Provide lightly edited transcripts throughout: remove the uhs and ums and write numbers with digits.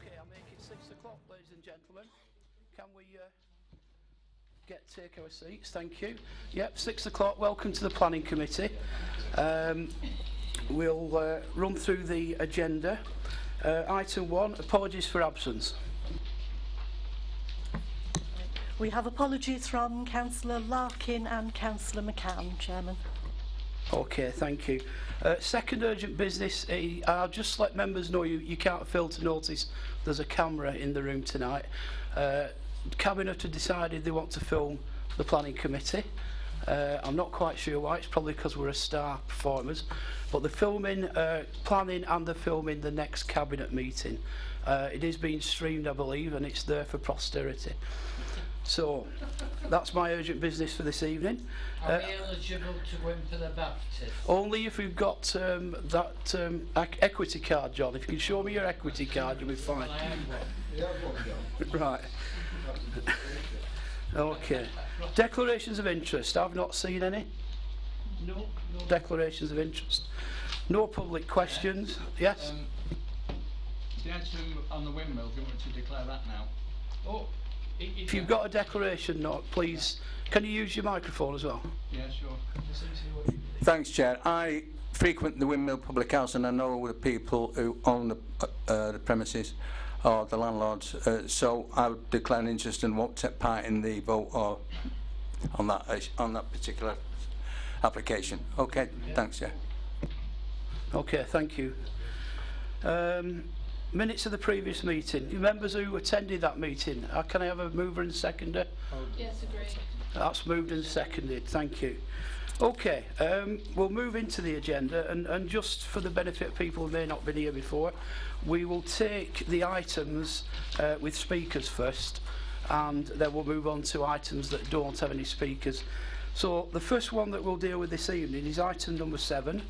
Okay, I'll make it 6 o'clock, ladies and gentlemen. Can we take our seats? Thank you. Yep, 6 o'clock. Welcome to the Planning Committee. We'll run through the agenda. Item 1, apologies for absence. We have apologies from Councillor Larkin and Councillor McCann, Chairman. Okay, thank you. Second urgent business, I'll just let members know you can't fail to notice there's a camera in the room tonight. Cabinet have decided they want to film the Planning Committee. I'm not quite sure why, it's probably because we're a star performers, but they're filming planning and they're filming the next Cabinet meeting. It is being streamed, I believe, and it's there for posterity. So, that's my urgent business for this evening. Are we eligible to win for the baptism? Only if we've got that equity card, John. If you can show me your equity card, you'll be fine. I have one. Yeah, I've got one, John. Right. Okay. Declarations of interest. I've not seen any. No. Declarations of interest. No public questions. Yes? The item on the windmill, do you want to declare that now? Oh, If you've got a declaration note, please, can you use your microphone as well? Yeah, sure. Thanks, Chair. I frequent the Windmill Public House and I know the people who own the premises or the landlords, so I would declare an interest and won't take part in the vote or on that particular application. Okay, thanks, Chair. Okay, thank you. Minutes of the previous meeting. You members who attended that meeting, can I have a mover and seconder? Yes, agreed. That's moved and seconded. Thank you. Okay, we'll move into the agenda, and just for the benefit of people who may not have been here before, we will take the items with speakers first, and then we'll move on to items that don't have any speakers. So the first one that we'll deal with this evening is item number 7.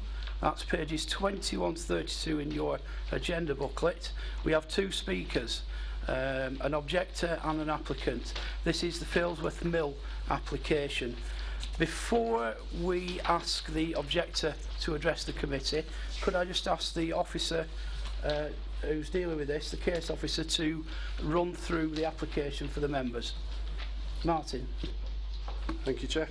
That's pages 21 to 32 in your agenda booklet. We have 2 speakers, an objector and an applicant. This is the Failsworth Mill application. Before we ask the objector to address the committee, could I just ask the officer who's dealing with this, the case officer, to run through the application for the members? Martin. Thank you, Chair.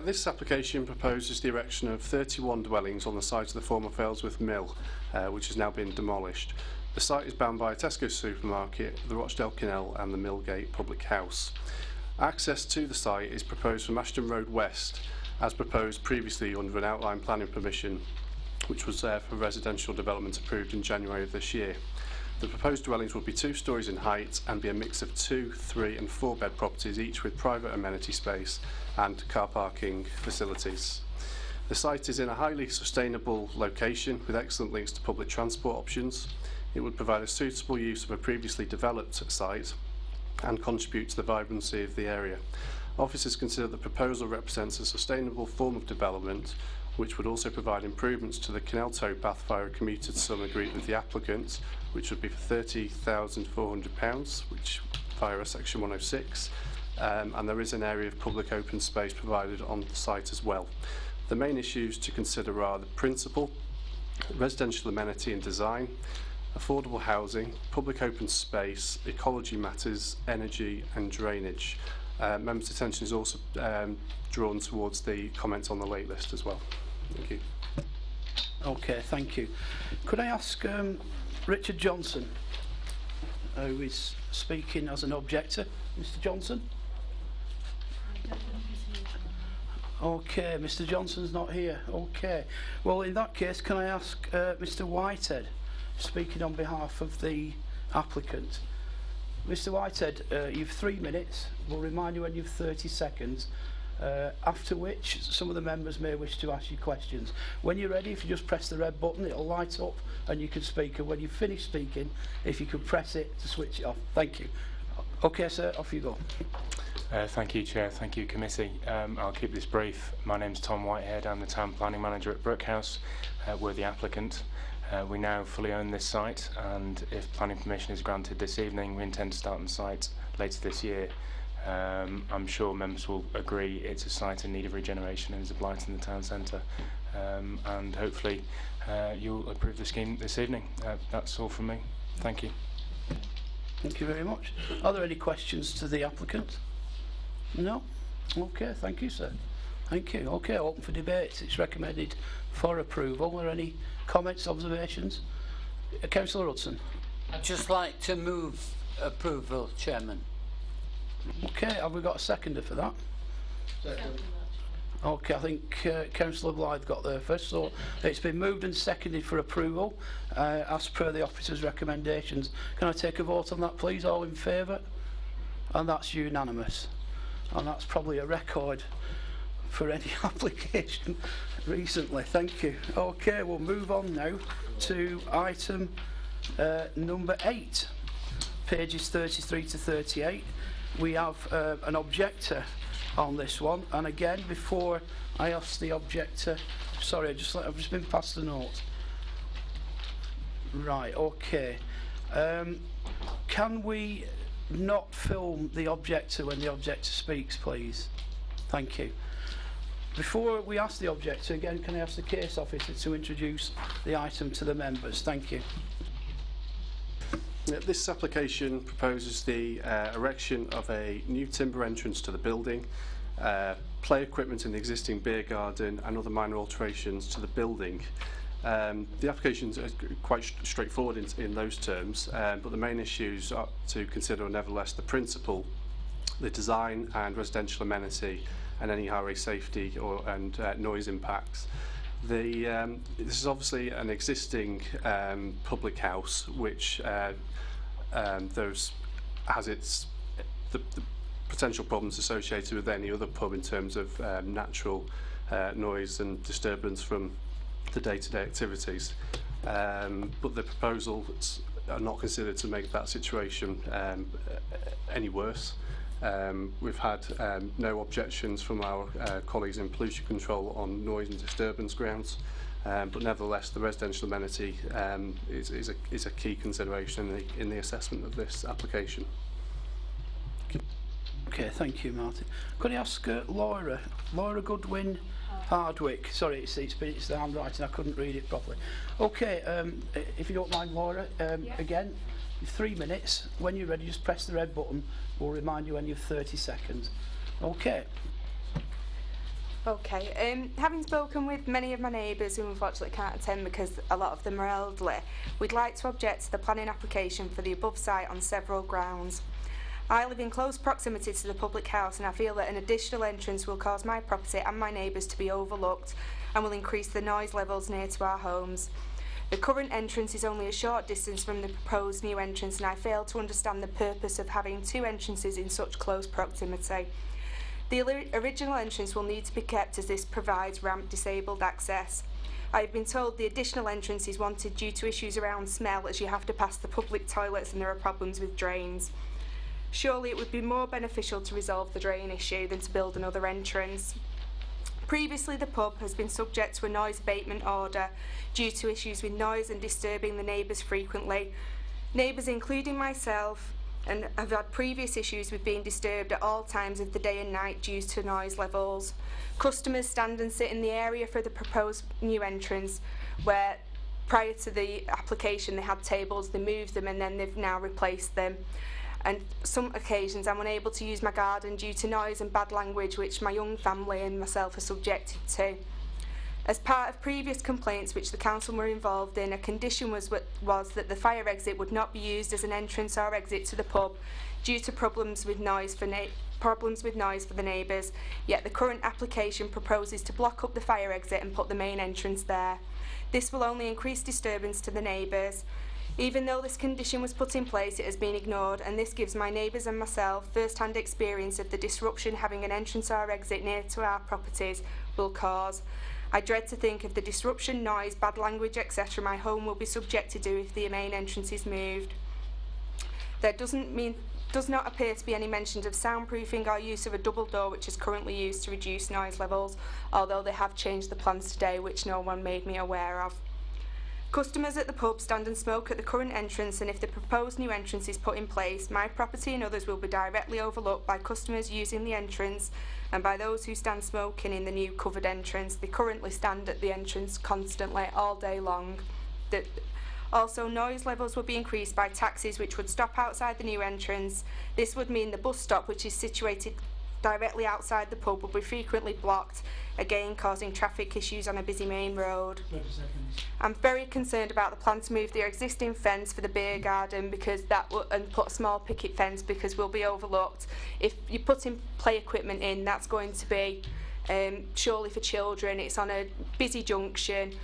This application proposes the erection of 31 dwellings on the site of the former Failsworth Mill, which has now been demolished. The site is bound by a Tesco supermarket, the Rochdale Canal and the Millgate Public House. Access to the site is proposed from Ashton Road West, as proposed previously under an outline planning permission, which was there for residential development approved in January of this year. The proposed dwellings will be 2 storeys in height and be a mix of 2, 3 and 4 bed properties, each with private amenity space and car parking facilities. The site is in a highly sustainable location with excellent links to public transport options. It would provide a suitable use of a previously developed site and contribute to the vibrancy of the area. Officers consider the proposal represents a sustainable form of development which would also provide improvements to the canal towpath via a commuted sum agreed with the applicant, which would be for £30,400, which via a section 106, and there is an area of public open space provided on the site as well. The main issues to consider are the principal, residential amenity and design, affordable housing, public open space, ecology matters, energy and drainage. Members' attention is also drawn towards the comments on the wait list as well. Thank you. Okay, thank you. Could I ask Richard Johnson, who is speaking as an objector? Mr. Johnson? Okay, Mr. Johnson's not here. Okay. Well, in that case, can I ask Mr. Whitehead, speaking on behalf of the applicant? Mr. Whitehead, you've 3 minutes. We'll remind you when you've 30 seconds, after which some of the members may wish to ask you questions. When you're ready, if you just press the red button, it'll light up and you can speak. And when you've finished speaking, if you could press it to switch it off. Thank you. Okay, sir, off you go. Thank you, Chair. Thank you, Committee. I'll keep this brief. My name's Tom Whitehead. I'm the Town Planning Manager at Brookhouse. We're the applicant. We now fully own this site, and if planning permission is granted this evening, we intend to start on site later this year. I'm sure members will agree it's a site in need of regeneration and is a blight in the town centre, and hopefully you'll approve the scheme this evening. That's all from me. Thank you. Thank you very much. Are there any questions to the applicant? No? Okay, thank you, sir. Thank you. Okay, open for debate. It's recommended for approval. Are there any comments, observations? Councillor Hudson. I'd just like to move approval, Chairman. Okay, have we got a seconder for that? Okay, I think Councillor Blythe got there first. So it's been moved and seconded for approval as per the officer's recommendations. Can I take a vote on that, please? All in favour? And that's unanimous. And that's probably a record for any application recently. Thank you. Okay, we'll move on now to item number 8, pages 33 to 38. We have an objector on this one, and again, before I ask the objector, sorry, I've just been passed the note. Right, okay. Can we not film the objector when the objector speaks, please? Thank you. Before we ask the objector, again, can I ask the case officer to introduce the item to the members? Thank you. This application proposes the erection of a new timber entrance to the building, play equipment in the existing beer garden and other minor alterations to the building. The application is quite straightforward in those terms, but the main issues are to consider are nevertheless the principle, the design and residential amenity and any highway safety and noise impacts. This is obviously an existing public house which has the potential problems associated with any other pub in terms of natural noise and disturbance from the day-to-day activities. But the proposals are not considered to make that situation any worse. We've had no objections from our colleagues in pollution control on noise and disturbance grounds, but nevertheless the residential amenity is a key consideration in the assessment of this application. Okay, thank you, Martin. Could I ask Laura Goodwin Hardwick? Sorry, it's the handwriting, I couldn't read it properly. Okay, if you don't mind, Laura, again, 3 minutes. When you're ready, just press the red button. We'll remind you when you have 30 seconds. Okay. Okay, having spoken with many of my neighbours who unfortunately can't attend because a lot of them are elderly, we'd like to object to the planning application for the above site on several grounds. I live in close proximity to the public house and I feel that an additional entrance will cause my property and my neighbours to be overlooked and will increase the noise levels near to our homes. The current entrance is only a short distance from the proposed new entrance and I fail to understand the purpose of having 2 entrances in such close proximity. The original entrance will need to be kept as this provides ramp disabled access. I have been told the additional entrance is wanted due to issues around smell as you have to pass the public toilets and there are problems with drains. Surely it would be more beneficial to resolve the drain issue than to build another entrance. Previously, the pub has been subject to a noise abatement order due to issues with noise and disturbing the neighbours frequently. Neighbours, including myself, and have had previous issues with being disturbed at all times of the day and night due to noise levels. Customers stand and sit in the area for the proposed new entrance, where prior to the application they had tables, they moved them and then they've now replaced them. And some occasions I'm unable to use my garden due to noise and bad language which my young family and myself are subjected to. As part of previous complaints which the council were involved in, a condition was that the fire exit would not be used as an entrance or exit to the pub due to problems with noise for the neighbours, yet the current application proposes to block up the fire exit and put the main entrance there. This will only increase disturbance to the neighbours. Even though this condition was put in place, it has been ignored, and this gives my neighbours and myself first-hand experience of the disruption having an entrance or exit near to our properties will cause. I dread to think of the disruption, noise, bad language, etc. my home will be subjected to if the main entrance is moved. There does not appear to be any mentions of soundproofing or use of a double door which is currently used to reduce noise levels, although they have changed the plans today which no one made me aware of. Customers at the pub stand and smoke at the current entrance, and if the proposed new entrance is put in place, my property and others will be directly overlooked by customers using the entrance and by those who stand smoking in the new covered entrance. They currently stand at the entrance constantly all day long. Also, noise levels would be increased by taxis which would stop outside the new entrance. This would mean the bus stop, which is situated directly outside the pub, will be frequently blocked, again causing traffic issues on a busy main road. I'm very concerned about the plan to move the existing fence for the beer garden because and put a small picket fence because we'll be overlooked. If you're putting play equipment in, that's going to be surely for children. It's on a busy junction.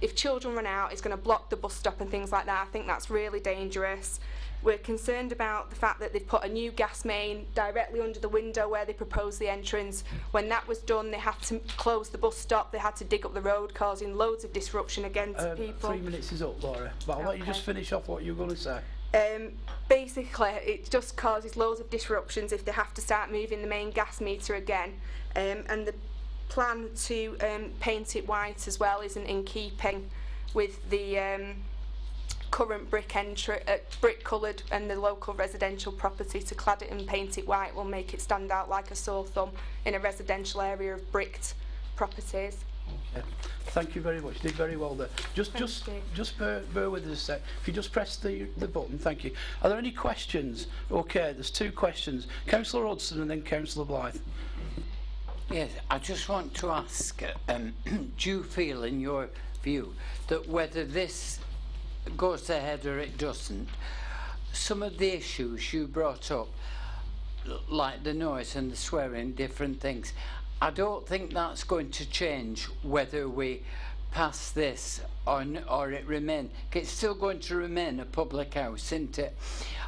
If children run out, it's going to block the bus stop and things like that. I think that's really dangerous. We're concerned about the fact that they've put a new gas main directly under the window where they proposed the entrance. When that was done, they had to close the bus stop, they had to dig up the road, causing loads of disruption again to people. 3 minutes is up, Laura, but I'll let you just finish off what you were going to say. Basically, it just causes loads of disruptions if they have to start moving the main gas meter again. And the plan to paint it white as well isn't in keeping with the current brick coloured and the local residential property. To clad it and paint it white will make it stand out like a sore thumb in a residential area of bricked properties. Okay. Thank you very much. You did very well there. Just bear with us a sec. If you just press the button, thank you. Are there any questions? Okay, there's 2 questions. Councillor Hudson and then Councillor Blythe. Yes, I just want to ask, do you feel, in your view, that whether this goes ahead or it doesn't, some of the issues you brought up, like the noise and the swearing, different things, I don't think that's going to change whether we pass this or it remain. It's still going to remain a public house, isn't it?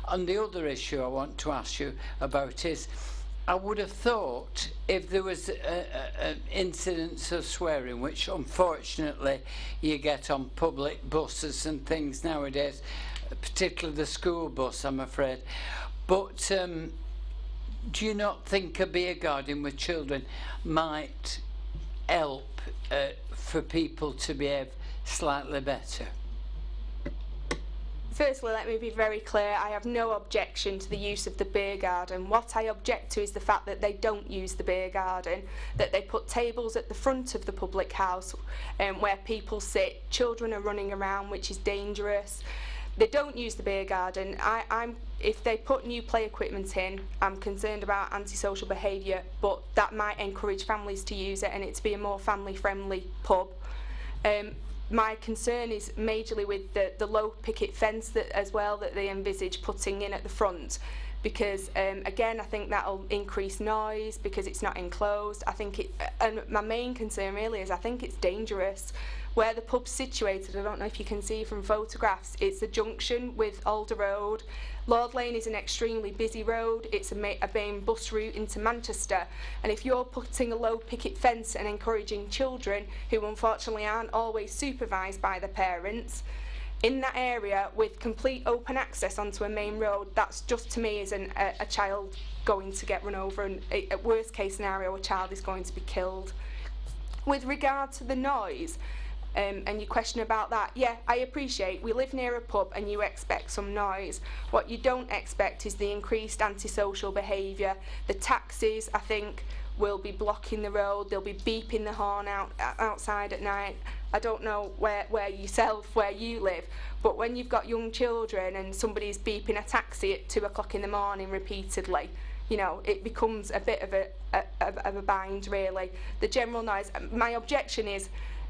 And the other issue I want to ask you about is, I would have thought if there was incidents of swearing, which unfortunately you get on public buses and things nowadays, particularly the school bus, I'm afraid. But do you not think a beer garden with children might help for people to behave slightly better? Firstly, let me be very clear, I have no objection to the use of the beer garden. What I object to is the fact that they don't use the beer garden, that they put tables at the front of the public house where people sit, children are running around, which is dangerous. They don't use the beer garden. If they put new play equipment in, I'm concerned about antisocial behaviour, but that might encourage families to use it and it to be a more family-friendly pub. My concern is majorly with the low picket fence that they envisage putting in at the front, because again I think that'll increase noise because it's not enclosed. And my main concern really is I think it's dangerous. Where the pub's situated, I don't know if you can see from photographs, it's a junction with Alder Road. Lord Lane is an extremely busy road, it's a main bus route into Manchester, and if you're putting a low picket fence and encouraging children, who unfortunately aren't always supervised by their parents, in that area with complete open access onto a main road, that's just to me is a child going to get run over, and at worst case scenario a child is going to be killed. With regard to the noise, and your question about that, yeah, I appreciate we live near a pub and you expect some noise. What you don't expect is the increased antisocial behaviour. The taxis, I think, will be blocking the road, they'll be beeping the horn outside at night. I don't know where you live, but when you've got young children and somebody's beeping a taxi at 2 o'clock in the morning repeatedly, you know, it becomes a bit of a bind really. The general noise, my objection is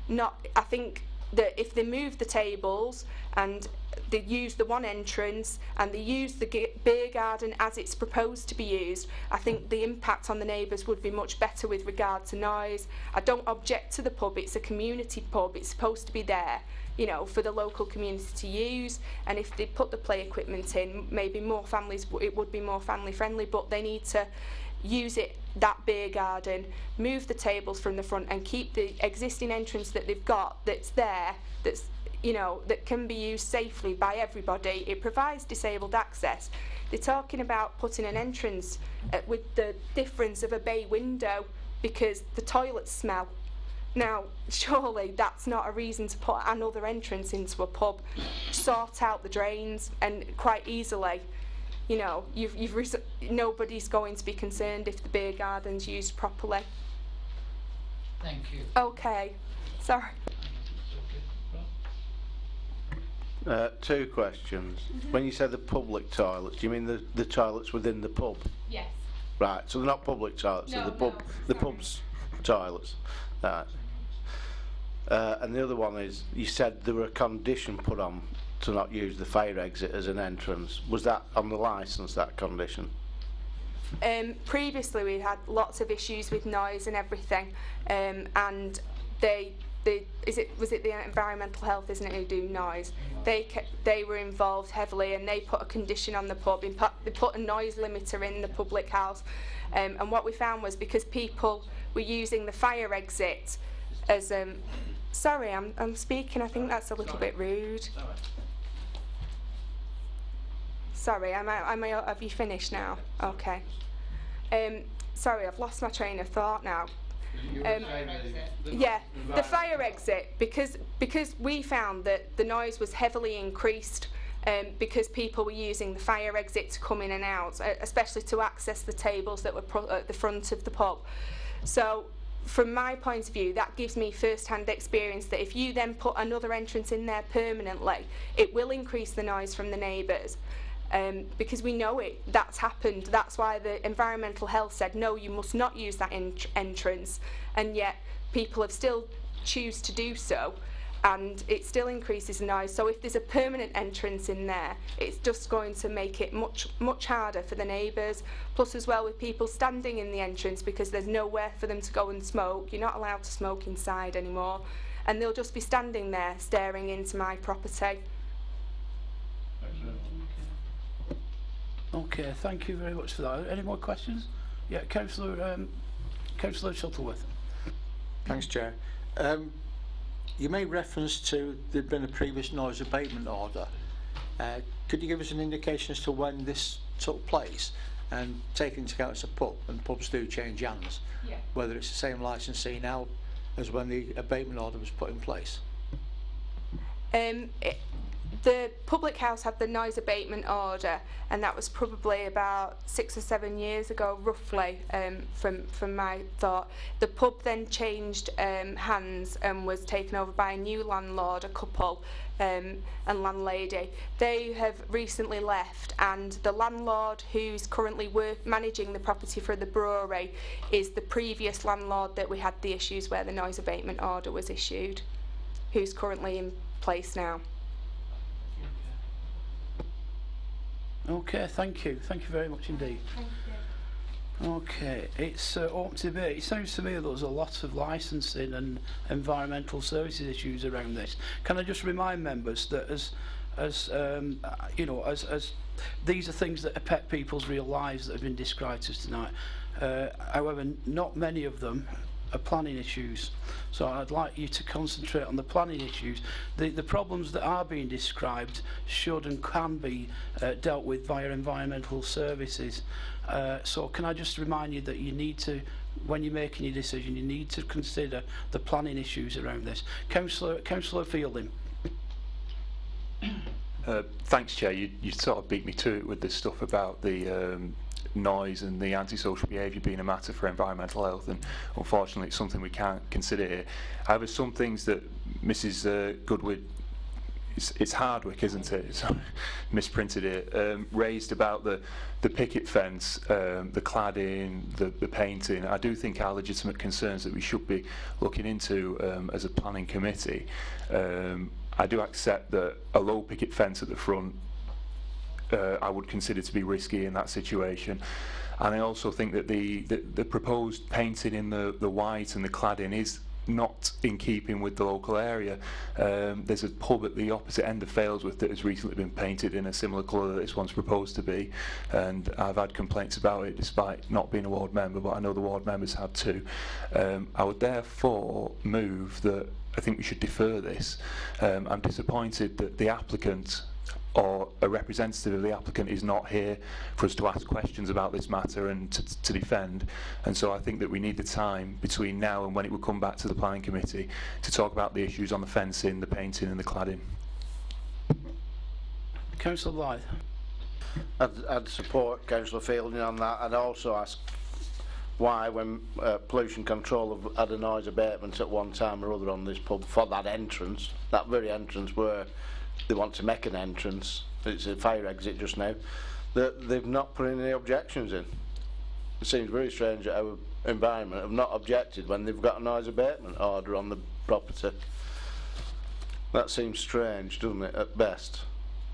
not, I think that if they move the tables and they use the one entrance and they use the beer garden as it's proposed to be used, I think the impact on the neighbours would be much better with regard to noise. I don't object to the pub, it's a community pub, it's supposed to be there, you know, for the local community to use, and if they put the play equipment in, maybe more families, it would be more family friendly, but they need to use that beer garden, move the tables from the front and keep the existing entrance that they've got that's there, that's, you know, that can be used safely by everybody. It provides disabled access. They're talking about putting an entrance with the difference of a bay window because the toilets smell. Now, surely that's not a reason to put another entrance into a pub. Sort out the drains, and quite easily, you know, nobody's going to be concerned if the beer garden's used properly. Thank you. Okay, sorry. Two questions. When you say the public toilets, do you mean the toilets within the pub? Yes. Right, so they're not public toilets, No, they're the sorry. pub's toilets. Right. And the other one is, you said there were a condition put on to not use the fire exit as an entrance. Was that on the licence, that condition? Previously we had lots of issues with noise and everything, and was it the environmental health, isn't it, who do noise? They were involved heavily, and they put a condition on the pub. In fact, they put a noise limiter in the public house, and what we found was because people were using the fire exit as sorry, I'm speaking. I think that's a little bit rude. Sorry, have you finished now? Okay. Sorry, I've lost my train of thought now. Yeah, the fire exit, because we found that the noise was heavily increased because people were using the fire exit to come in and out, especially to access the tables that were at the front of the pub. So from my point of view, that gives me first-hand experience that if you then put another entrance in there permanently, it will increase the noise from the neighbours. Because we know that's happened. That's why the environmental health said, no, you must not use that entrance, and yet people have still choose to do so, and it still increases the noise. So if there's a permanent entrance in there, it's just going to make it much harder for the neighbours, plus as well with people standing in the entrance because there's nowhere for them to go and smoke. You're not allowed to smoke inside anymore, and they'll just be standing there staring into my property. Okay, thank you very much for that. Any more questions? Yeah, Councillor Shuttleworth. Thanks, Chair. You made reference to there'd been a previous noise abatement order. Could you give us an indication as to when this took place? And taking into account it's a pub, and pubs do change hands, yeah, whether it's the same licensee now as when the abatement order was put in place? The public house had the noise abatement order, and that was probably about 6 or 7 years ago, roughly, from my thought. The pub then changed hands and was taken over by a new landlord, a couple, and landlady. They have recently left, and the landlord who's currently managing the property for the brewery is the previous landlord that we had the issues where the noise abatement order was issued, who's currently in place now. Okay, thank you. Thank you very much indeed. Thank you. Okay, it's open to debate. It sounds to me that there's a lot of licensing and environmental services issues around this. Can I just remind members that as these are things that affect people's real lives that have been described to us tonight. However, not many of them are planning issues. So I'd like you to concentrate on the planning issues. The problems that are being described should and can be dealt with via environmental services. So can I just remind you that you need to, when you're making your decision, you need to consider the planning issues around this. Councillor Fielding. Thanks, Chair. You sort of beat me to it with this stuff about the noise and the antisocial behaviour being a matter for environmental health, and unfortunately it's something we can't consider here. However, some things that Mrs Goodwin, it's Hardwick, isn't it? It's misprinted it, raised about the picket fence, the cladding, the painting. I do think are legitimate concerns that we should be looking into as a planning committee. I do accept that a low picket fence at the front I would consider to be risky in that situation, and I also think that the proposed painting in the white and the cladding is not in keeping with the local area. There's a pub at the opposite end of Failsworth that has recently been painted in a similar colour that this one's proposed to be, and I've had complaints about it despite not being a ward member, but I know the ward members have too. I would therefore move that I think we should defer this. I'm disappointed that the applicant or a representative of the applicant is not here for us to ask questions about this matter and to defend, and so I think that we need the time between now and when it will come back to the planning committee to talk about the issues on the fencing, the painting and the cladding. Councillor Blythe. I'd support Councillor Fielding on that. I'd also ask why, when pollution control have had a noise abatement at one time or other on this pub for that entrance, that very entrance where they want to make an entrance, it's a fire exit just now, that they've not put any objections in. It seems very strange that our environment have not objected when they've got a noise abatement order on the property. That seems strange, doesn't it, at best?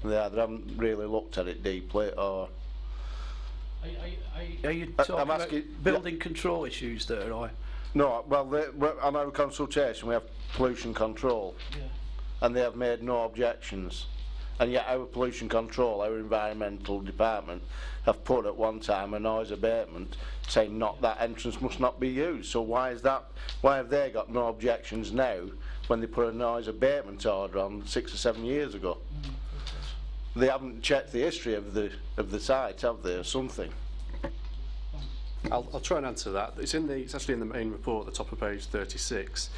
They either haven't really looked at it deeply, or... Are you talking about building control issues there, or...? No, well, on our consultation we have pollution control, and they have made no objections. And yet our pollution control, our environmental department, have put at one time a noise abatement saying that entrance must not be used. So why is that? Why have they got no objections now when they put a noise abatement order on 6 or 7 years ago? They haven't checked the history of the site, have they, or something? I'll try and answer that. It's actually in the main report at the top of page 36,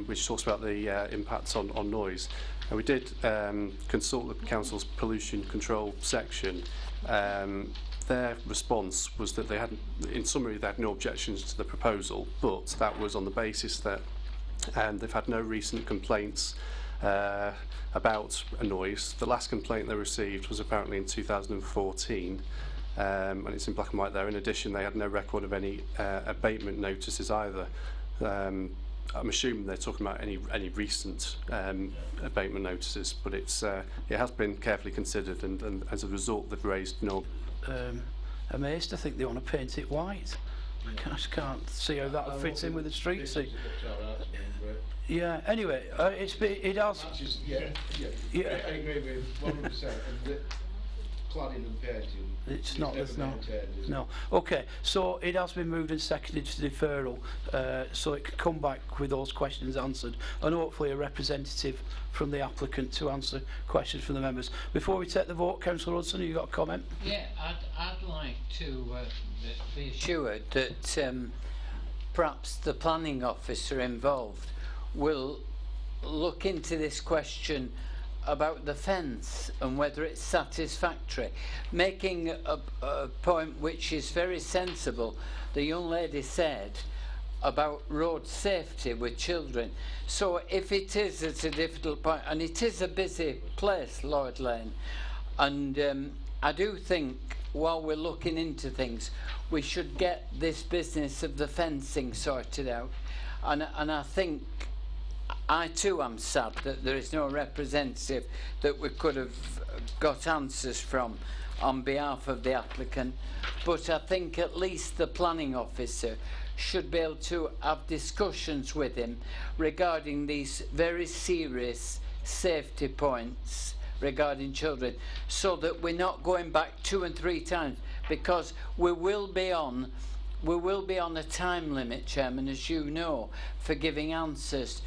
which talks about the impacts on noise. And we did consult the council's pollution control section. Their response was that they had, in summary, they had no objections to the proposal, but that was on the basis that they've had no recent complaints about a noise. The last complaint they received was apparently in 2014. And it's in black and white there. In addition, they had no record of any abatement notices either. I'm assuming they're talking about any recent abatement notices, but it has been carefully considered, and as a result, they've raised no. Amazed, I think they want to paint it white. I just can't see how that fits in with the street scene. Yeah. Anyway, it has. I agree with 100%. Cladding and painting. It's not. There's no. Okay. So it has been moved and seconded to deferral, so it can come back with those questions answered, and hopefully a representative from the applicant to answer questions from the members. Before we take the vote, Councillor Hudson, you got a comment? Yeah, I'd like to be assured that perhaps the planning officer involved will look into this question about the fence and whether it's satisfactory, making a point which is very sensible. The young lady said about road safety with children. So if it is at a difficult point, and it is a busy place, Lloyd Lane, and I do think while we're looking into things, we should get this business of the fencing sorted out. And I think I too am sad that there is no representative that we could have got answers from on behalf of the applicant, but I think at least the planning officer should be able to have discussions with him regarding these very serious safety points regarding children, so that we're not going back 2 and 3 times, because we will be on a time limit, Chairman, as you know, for giving answers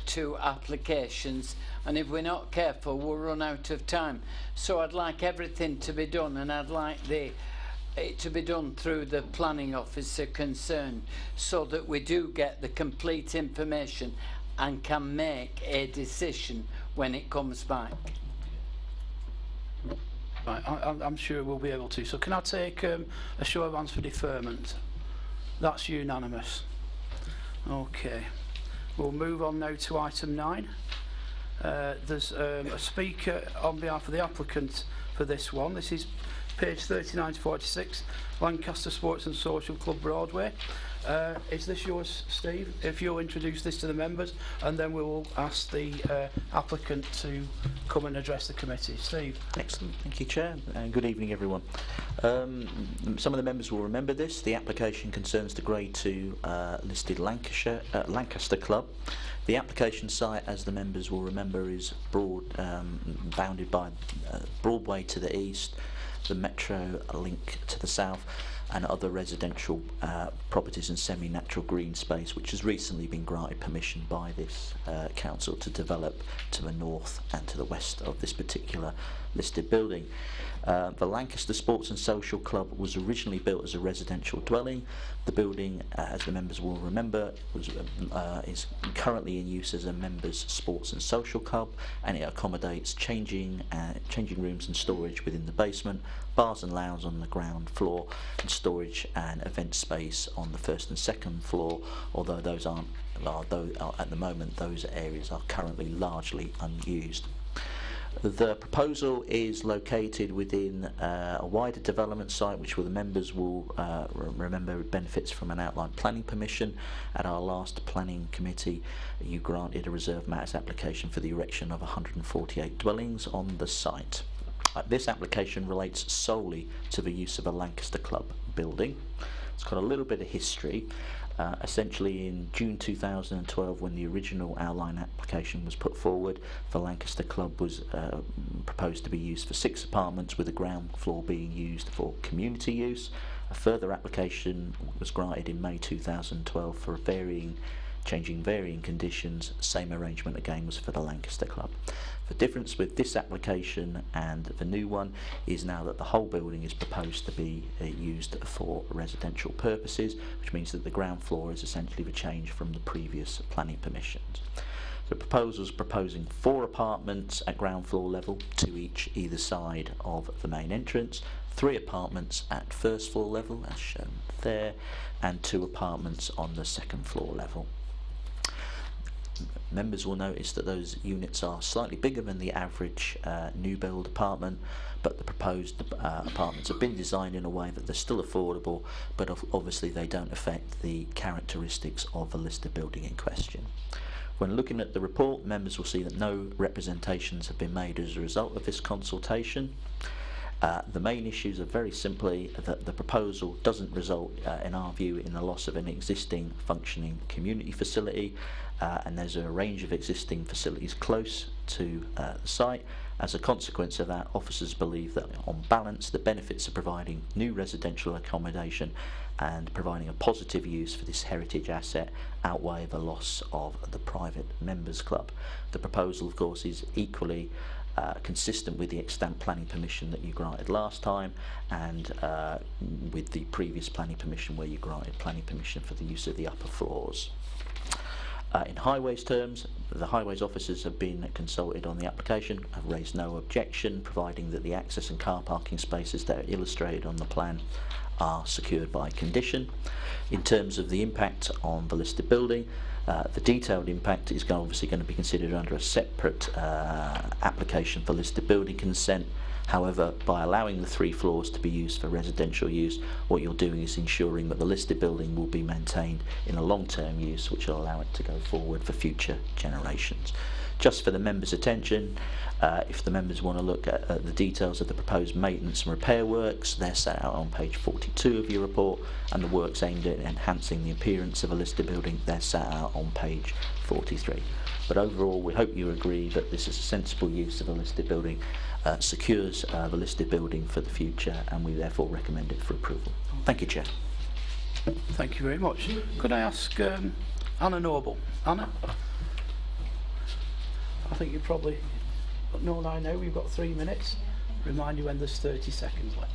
to applications, and if we're not careful we'll run out of time. So I'd like everything to be done, and I'd like it to be done through the planning officer concerned, so that we do get the complete information and can make a decision when it comes back. Right, I'm sure we'll be able to. So can I take a show of hands for deferment? That's unanimous. Okay. We'll move on now to item 9. There's a speaker on behalf of the applicant for this one. This is page 39 to 46, Lancaster Sports and Social Club Broadway. Is this yours, Steve? If you'll introduce this to the members, and then we will ask the applicant to come and address the committee. Steve. Excellent. Thank you, Chair. And good evening, everyone. Some of the members will remember this. The application concerns the Grade 2 listed Lancaster Club. The application site, as the members will remember, is bounded by Broadway to the east, the Metro link to the south, and other residential properties and semi-natural green space, which has recently been granted permission by this council to develop to the north and to the west of this particular listed building. The Lancaster Sports and Social Club was originally built as a residential dwelling. The building, as the members will remember, is currently in use as a members' sports and social club, and it accommodates changing rooms and storage within the basement, bars and lounges on the ground floor, and storage and event space on the first and second floor, although at the moment those areas are currently largely unused. The proposal is located within a wider development site, which the members will remember benefits from an outline planning permission. At our last planning committee, you granted a reserve matters application for the erection of 148 dwellings on the site. This application relates solely to the use of a Lancaster Club building. It's got a little bit of history. Essentially in June 2012, when the original outline application was put forward, the Lancaster Club was proposed to be used for 6 apartments, with the ground floor being used for community use. A further application was granted in May 2012 for changing varying conditions. Same arrangement again was for the Lancaster Club. The difference with this application and the new one is now that the whole building is proposed to be used for residential purposes, which means that the ground floor is essentially the change from the previous planning permissions. The proposal is proposing 4 apartments at ground floor level, 2 each either side of the main entrance, 3 apartments at first floor level as shown there, and 2 apartments on the 2nd floor level. Members will notice that those units are slightly bigger than the average new build apartment, but the proposed apartments have been designed in a way that they're still affordable, but obviously they don't affect the characteristics of the listed building in question. When looking at the report, members will see that no representations have been made as a result of this consultation. The main issues are very simply that the proposal doesn't result, in our view, in the loss of an existing functioning community facility, and there's a range of existing facilities close to the site. As a consequence of that, officers believe that on balance the benefits of providing new residential accommodation and providing a positive use for this heritage asset outweigh the loss of the private members club. The proposal, of course, is equally consistent with the extant planning permission that you granted last time, and with the previous planning permission where you granted planning permission for the use of the upper floors. In highways terms, the highways officers have been consulted on the application, have raised no objection, providing that the access and car parking spaces that are illustrated on the plan are secured by condition. In terms of the impact on the listed building, the detailed impact is obviously going to be considered under a separate application for listed building consent. However, by allowing the 3 floors to be used for residential use, what you're doing is ensuring that the listed building will be maintained in a long-term use, which will allow it to go forward for future generations. Just for the members' attention, if the members want to look at the details of the proposed maintenance and repair works, they're set out on page 42 of your report, and the works aimed at enhancing the appearance of a listed building, they're set out on page 43. But overall, we hope you agree that this is a sensible use of a listed building, secures the listed building for the future, and we therefore recommend it for approval. Thank you, Chair. Thank you very much. Could I ask Anna Noble? Anna? I think you probably know and I know we've got 3 minutes. Remind you when there's 30 seconds left.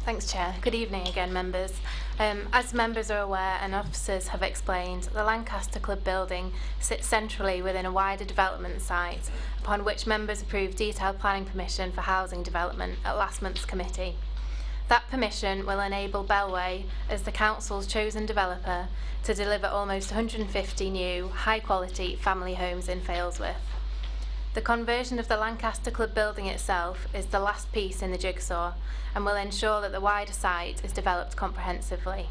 Thanks, Chair. Good evening again, members. As members are aware and officers have explained, the Lancaster Club building sits centrally within a wider development site, upon which members approved detailed planning permission for housing development at last month's committee. That permission will enable Bellway, as the council's chosen developer, to deliver almost 150 new, high-quality family homes in Failsworth. The conversion of the Lancaster Club building itself is the last piece in the jigsaw and will ensure that the wider site is developed comprehensively.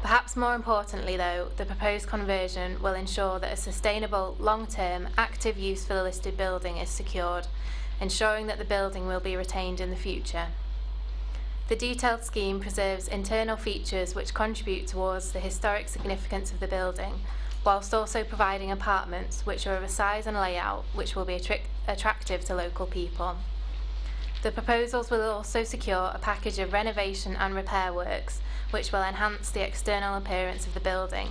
Perhaps more importantly, though, the proposed conversion will ensure that a sustainable, long-term, active use for the listed building is secured, ensuring that the building will be retained in the future. The detailed scheme preserves internal features which contribute towards the historic significance of the building, whilst also providing apartments which are of a size and layout which will be attractive to local people. The proposals will also secure a package of renovation and repair works which will enhance the external appearance of the building.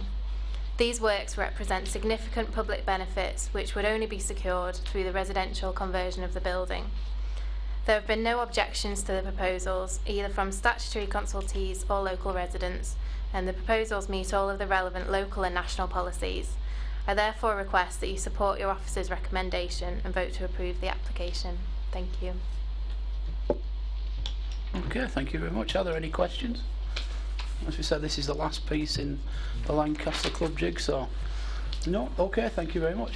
These works represent significant public benefits which would only be secured through the residential conversion of the building. There have been no objections to the proposals, either from statutory consultees or local residents, and the proposals meet all of the relevant local and national policies. I therefore request that you support your officer's recommendation and vote to approve the application. Thank you. Okay, thank you very much. Are there any questions? As we said, this is the last piece in the Lancaster Club jigsaw. No? Okay, thank you very much.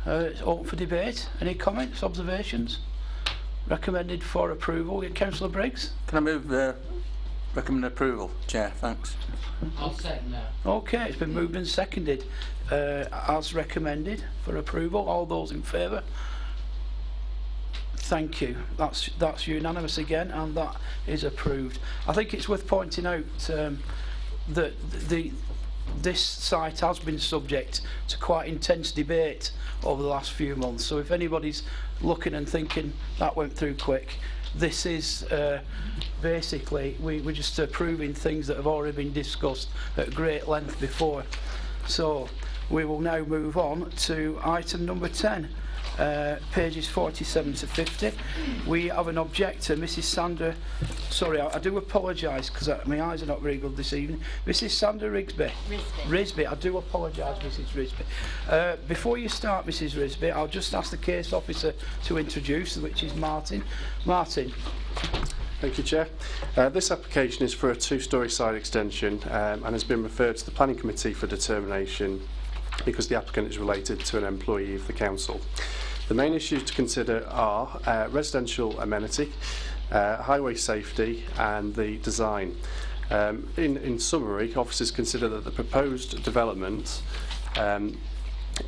It's open for debate. Any comments, observations? Recommended for approval. Councillor Briggs? Can I move recommend approval, Chair? Thanks. I'll second that. Okay, it's been moved and seconded as recommended for approval. All those in favour? Thank you. That's unanimous again, and that is approved. I think it's worth pointing out that this site has been subject to quite intense debate over the last few months. So if anybody's looking and thinking that went through quick, this is basically we're just approving things that have already been discussed at great length before. So we will now move on to item number 10. Pages 47 to 50. We have an objector, Mrs. Sandra. Sorry, I do apologise because my eyes are not very good this evening. Mrs. Sandra Risby. I do apologise, Mrs. Risby. Before you start, Mrs. Risby, I'll just ask the case officer to introduce, which is Martin. Martin. Thank you, Chair. This application is for a two-storey side extension and has been referred to the Planning Committee for determination because the applicant is related to an employee of the council. The main issues to consider are residential amenity, highway safety and the design. In summary, officers consider that the proposed development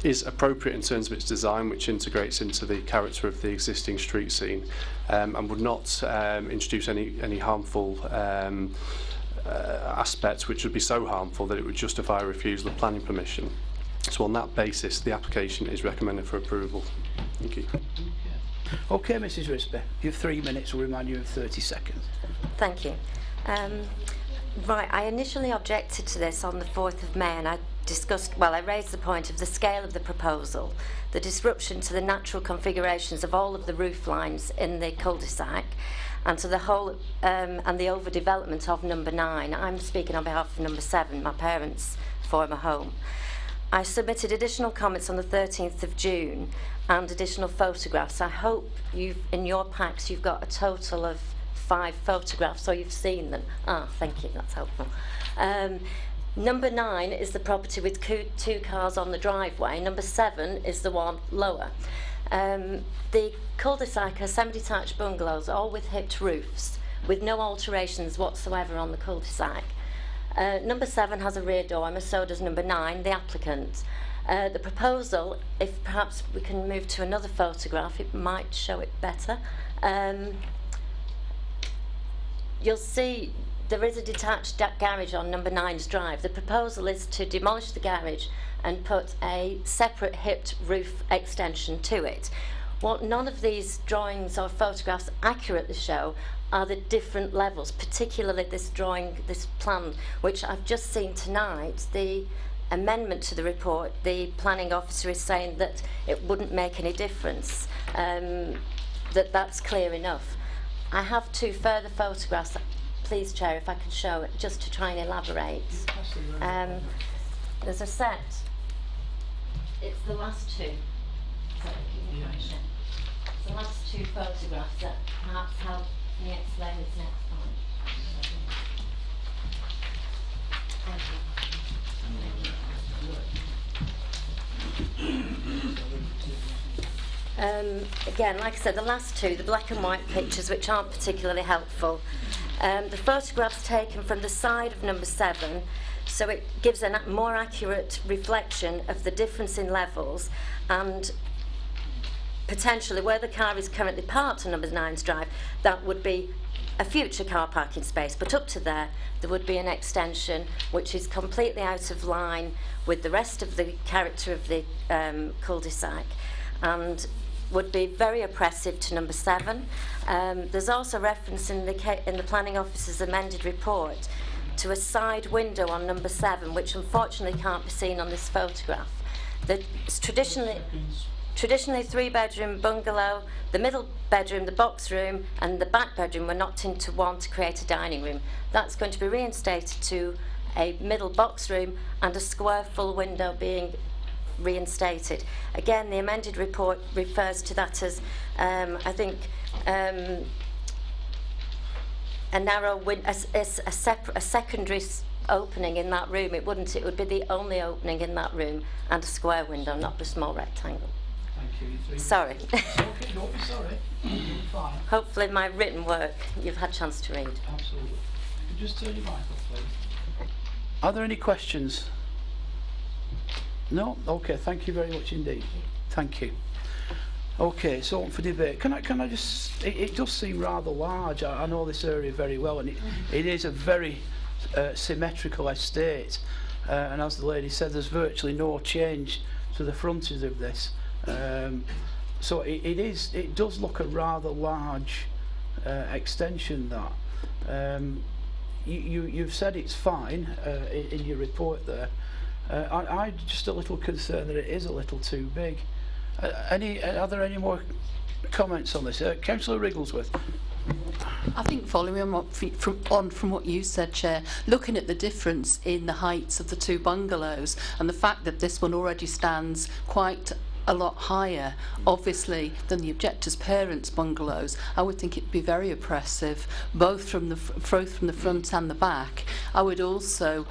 is appropriate in terms of its design, which integrates into the character of the existing street scene and would not introduce any harmful aspects which would be so harmful that it would justify refusal of planning permission. So on that basis, the application is recommended for approval. Thank you. Okay, Mrs. Risby, you have 3 minutes. We'll remind you of 30 seconds. Thank you. Right, I initially objected to this on the 4th of May and I raised the point of the scale of the proposal, the disruption to the natural configurations of all of the roof lines in the cul-de-sac and to the whole and the overdevelopment of number 9. I'm speaking on behalf of number 7, my parents' former home. I submitted additional comments on the 13th of June and additional photographs. I hope in your packs you've got a total of 5 photographs, or you've seen them. Thank you, that's helpful. Number 9 is the property with 2 cars on the driveway. Number 7 is the one lower. The cul-de-sac has 7 detached bungalows, all with hipped roofs, with no alterations whatsoever on the cul-de-sac. Number 7 has a rear dormer, so does number 9, the applicant. The proposal, if perhaps we can move to another photograph, it might show it better. You'll see there is a detached garage on number 9's drive. The proposal is to demolish the garage and put a separate hipped roof extension to it. What none of these drawings or photographs accurately show are the different levels, particularly this drawing, this plan, which I've just seen tonight. The amendment to the report, the planning officer is saying that it wouldn't make any difference, that's clear enough. I have 2 further photographs, please Chair, if I could show it, just to try and elaborate. There's a set, it's the last 2. It's the last 2 photographs that perhaps help me explain this next point. Thank you. Again, like I said, the last 2, the black and white pictures, which aren't particularly helpful. The photographs taken from the side of number 7, so it gives a more accurate reflection of the difference in levels and potentially where the car is currently parked on number 9's drive, that would be a future car parking space, but up to there would be an extension which is completely out of line with the rest of the character of the cul-de-sac and would be very oppressive to number 7. There's also reference in the planning officer's amended report to a side window on number 7, which unfortunately can't be seen on this photograph. It's traditionally 3-bedroom bungalow. The middle bedroom, the box room and the back bedroom were knocked into one to create a dining room. That's going to be reinstated to a middle box room and a square full window being reinstated. Again, the amended report refers to that as I think a narrow a secondary opening in that room. It would be the only opening in that room and a square window, not the small rectangle. Thank you. Sorry. Okay, don't be sorry. You're fine. Hopefully my written work you've had a chance to read. Absolutely. Could you just turn your mic off, please? Are there any questions? No? Okay, thank you very much indeed. Thank you. Okay, so on for debate. Can I just... It does seem rather large. I know this area very well, and it is a very symmetrical estate. And as the lady said, there's virtually no change to the frontage of this. So it does look a rather large extension, that. You've said it's fine in your report there. I'm just a little concerned that it is a little too big. Are there any more comments on this? Councillor Wrigglesworth. I think following on from what you said, Chair, looking at the difference in the heights of the two bungalows and the fact that this one already stands quite a lot higher, obviously, than the objector's parents' bungalows, I would think it'd be very oppressive, both from the front and the back. I would also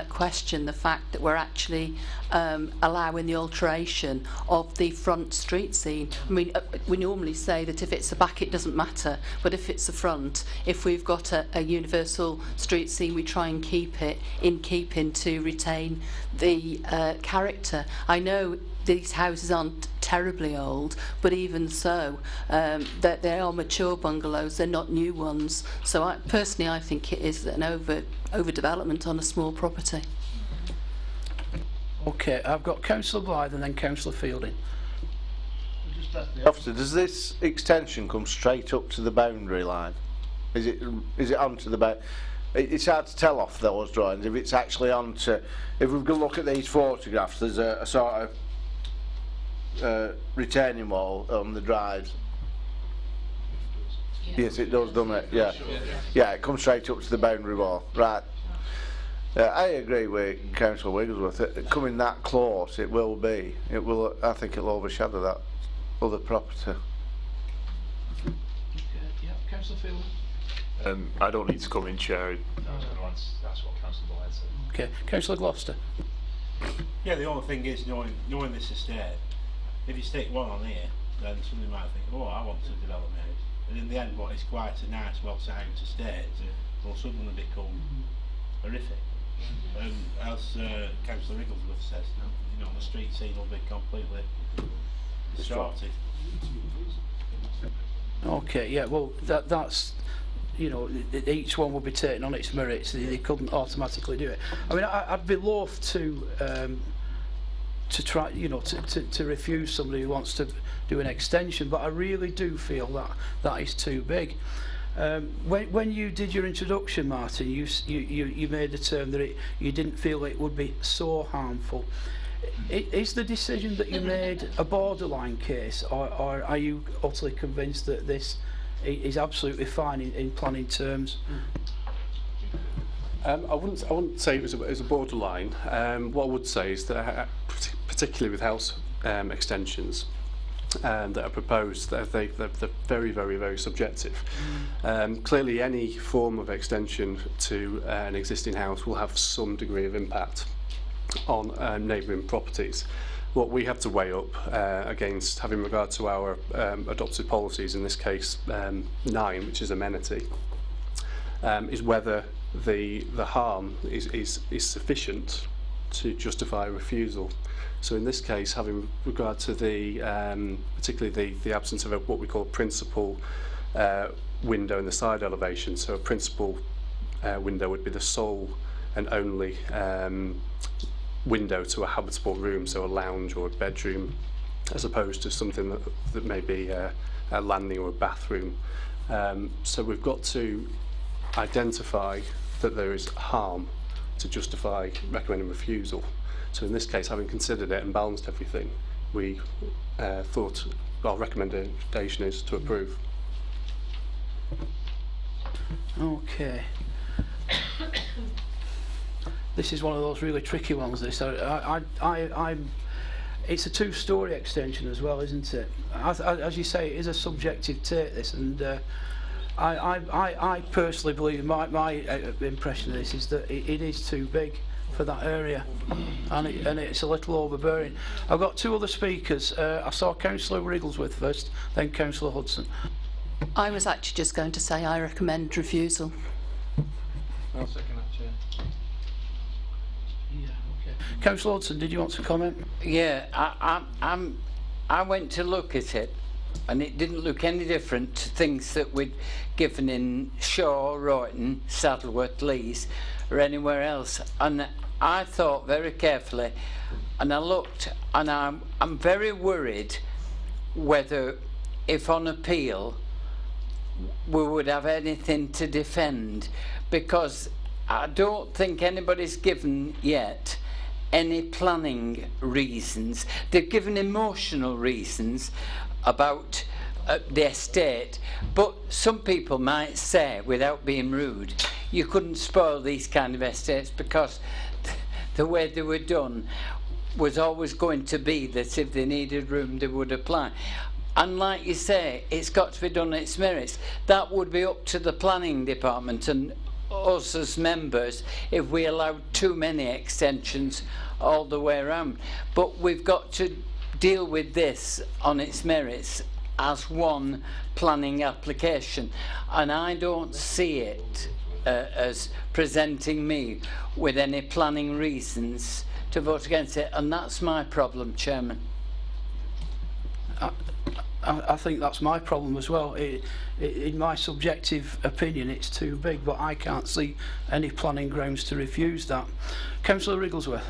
question the fact that we're actually allowing the alteration of the front street scene. I mean, we normally say that if it's the back, it doesn't matter, but if it's the front, if we've got a universal street scene, we try and keep it in keeping to retain the character. I know these houses aren't terribly old, but even so, that they are mature bungalows, they're not new ones. So I think it is an overdevelopment on a small property. Okay, I've got Councillor Blythe and then Councillor Fielding. Officer, does this extension come straight up to the boundary line? Is it onto the boundary? It's hard to tell off those drawings if it's actually onto. If we've got to look at these photographs, there's a sort of retaining wall on the drives. Yes, it does, doesn't it? Yeah. Yeah, it comes straight up to the boundary wall. Right. I agree with Councillor Wigglesworth. Coming that close, it will be. It will. I think it'll overshadow that other property. Yeah, Councillor Fielding. I don't need to come in, Chair. That's what Councillor Blythe said. Okay, Councillor Gloucester. Yeah, the only thing is knowing this estate. If you stick one on here, then somebody might think, oh, I want to develop my house. And in the end, what is quite a nice, well-set out estate will suddenly become horrific. And as Councillor Wigglesworth says, the street scene will be completely distorted. Okay, yeah, well, that's, each one will be taken on its merits. They couldn't automatically do it. I mean, I'd be loath to try, to refuse somebody who wants to do an extension, but I really do feel that is too big. When you did your introduction, Martin, you made the term that you didn't feel it would be so harmful. Is the decision that you made a borderline case, or are you utterly convinced that this is absolutely fine in planning terms? I wouldn't say it was a borderline. What I would say is that, particularly with house extensions that are proposed, they're very, very, very subjective. Clearly, any form of extension to an existing house will have some degree of impact on neighbouring properties. What we have to weigh up against, having regard to our adopted policies, in this case 9, which is amenity, is whether the harm is sufficient to justify refusal. So in this case, having regard to particularly the absence of what we call a principal window in the side elevation, so a principal window would be the sole and only window to a habitable room, so a lounge or a bedroom, as opposed to something that may be a landing or a bathroom. So we've got to identify that there is harm to justify recommending refusal. So in this case, having considered it and balanced everything, we thought our recommendation is to approve. Okay. This is one of those really tricky ones. This, it's a 2-storey extension as well, isn't it? As you say, it is a subjective take, this, and I personally believe my impression of this is that it is too big for that area, and it's a little overbearing. I've got two other speakers. I saw Councillor Wrigglesworth first, then Councillor Hudson. I was actually just going to say I recommend refusal. I'll second that, Chair. Yeah, okay. Councillor Hudson, did you want to comment? Yeah, I went to look at it, and it didn't look any different to things that we'd given in Shaw, Royton, Saddleworth, Lees, or anywhere else. And I thought very carefully, and I looked, and I'm very worried whether, if on appeal, we would have anything to defend, because I don't think anybody's given yet any planning reasons. They've given emotional reasons about the estate, but some people might say, without being rude, you couldn't spoil these kind of estates because the way they were done was always going to be that if they needed room they would apply. And like you say, it's got to be done on its merits. That would be up to the planning department and us as members if we allowed too many extensions all the way around. But we've got to deal with this on its merits as one planning application, and I don't see it as presenting me with any planning reasons to vote against it, and that's my problem, Chairman. I think that's my problem as well. In my subjective opinion, it's too big, but I can't see any planning grounds to refuse that. Councillor Wrigglesworth.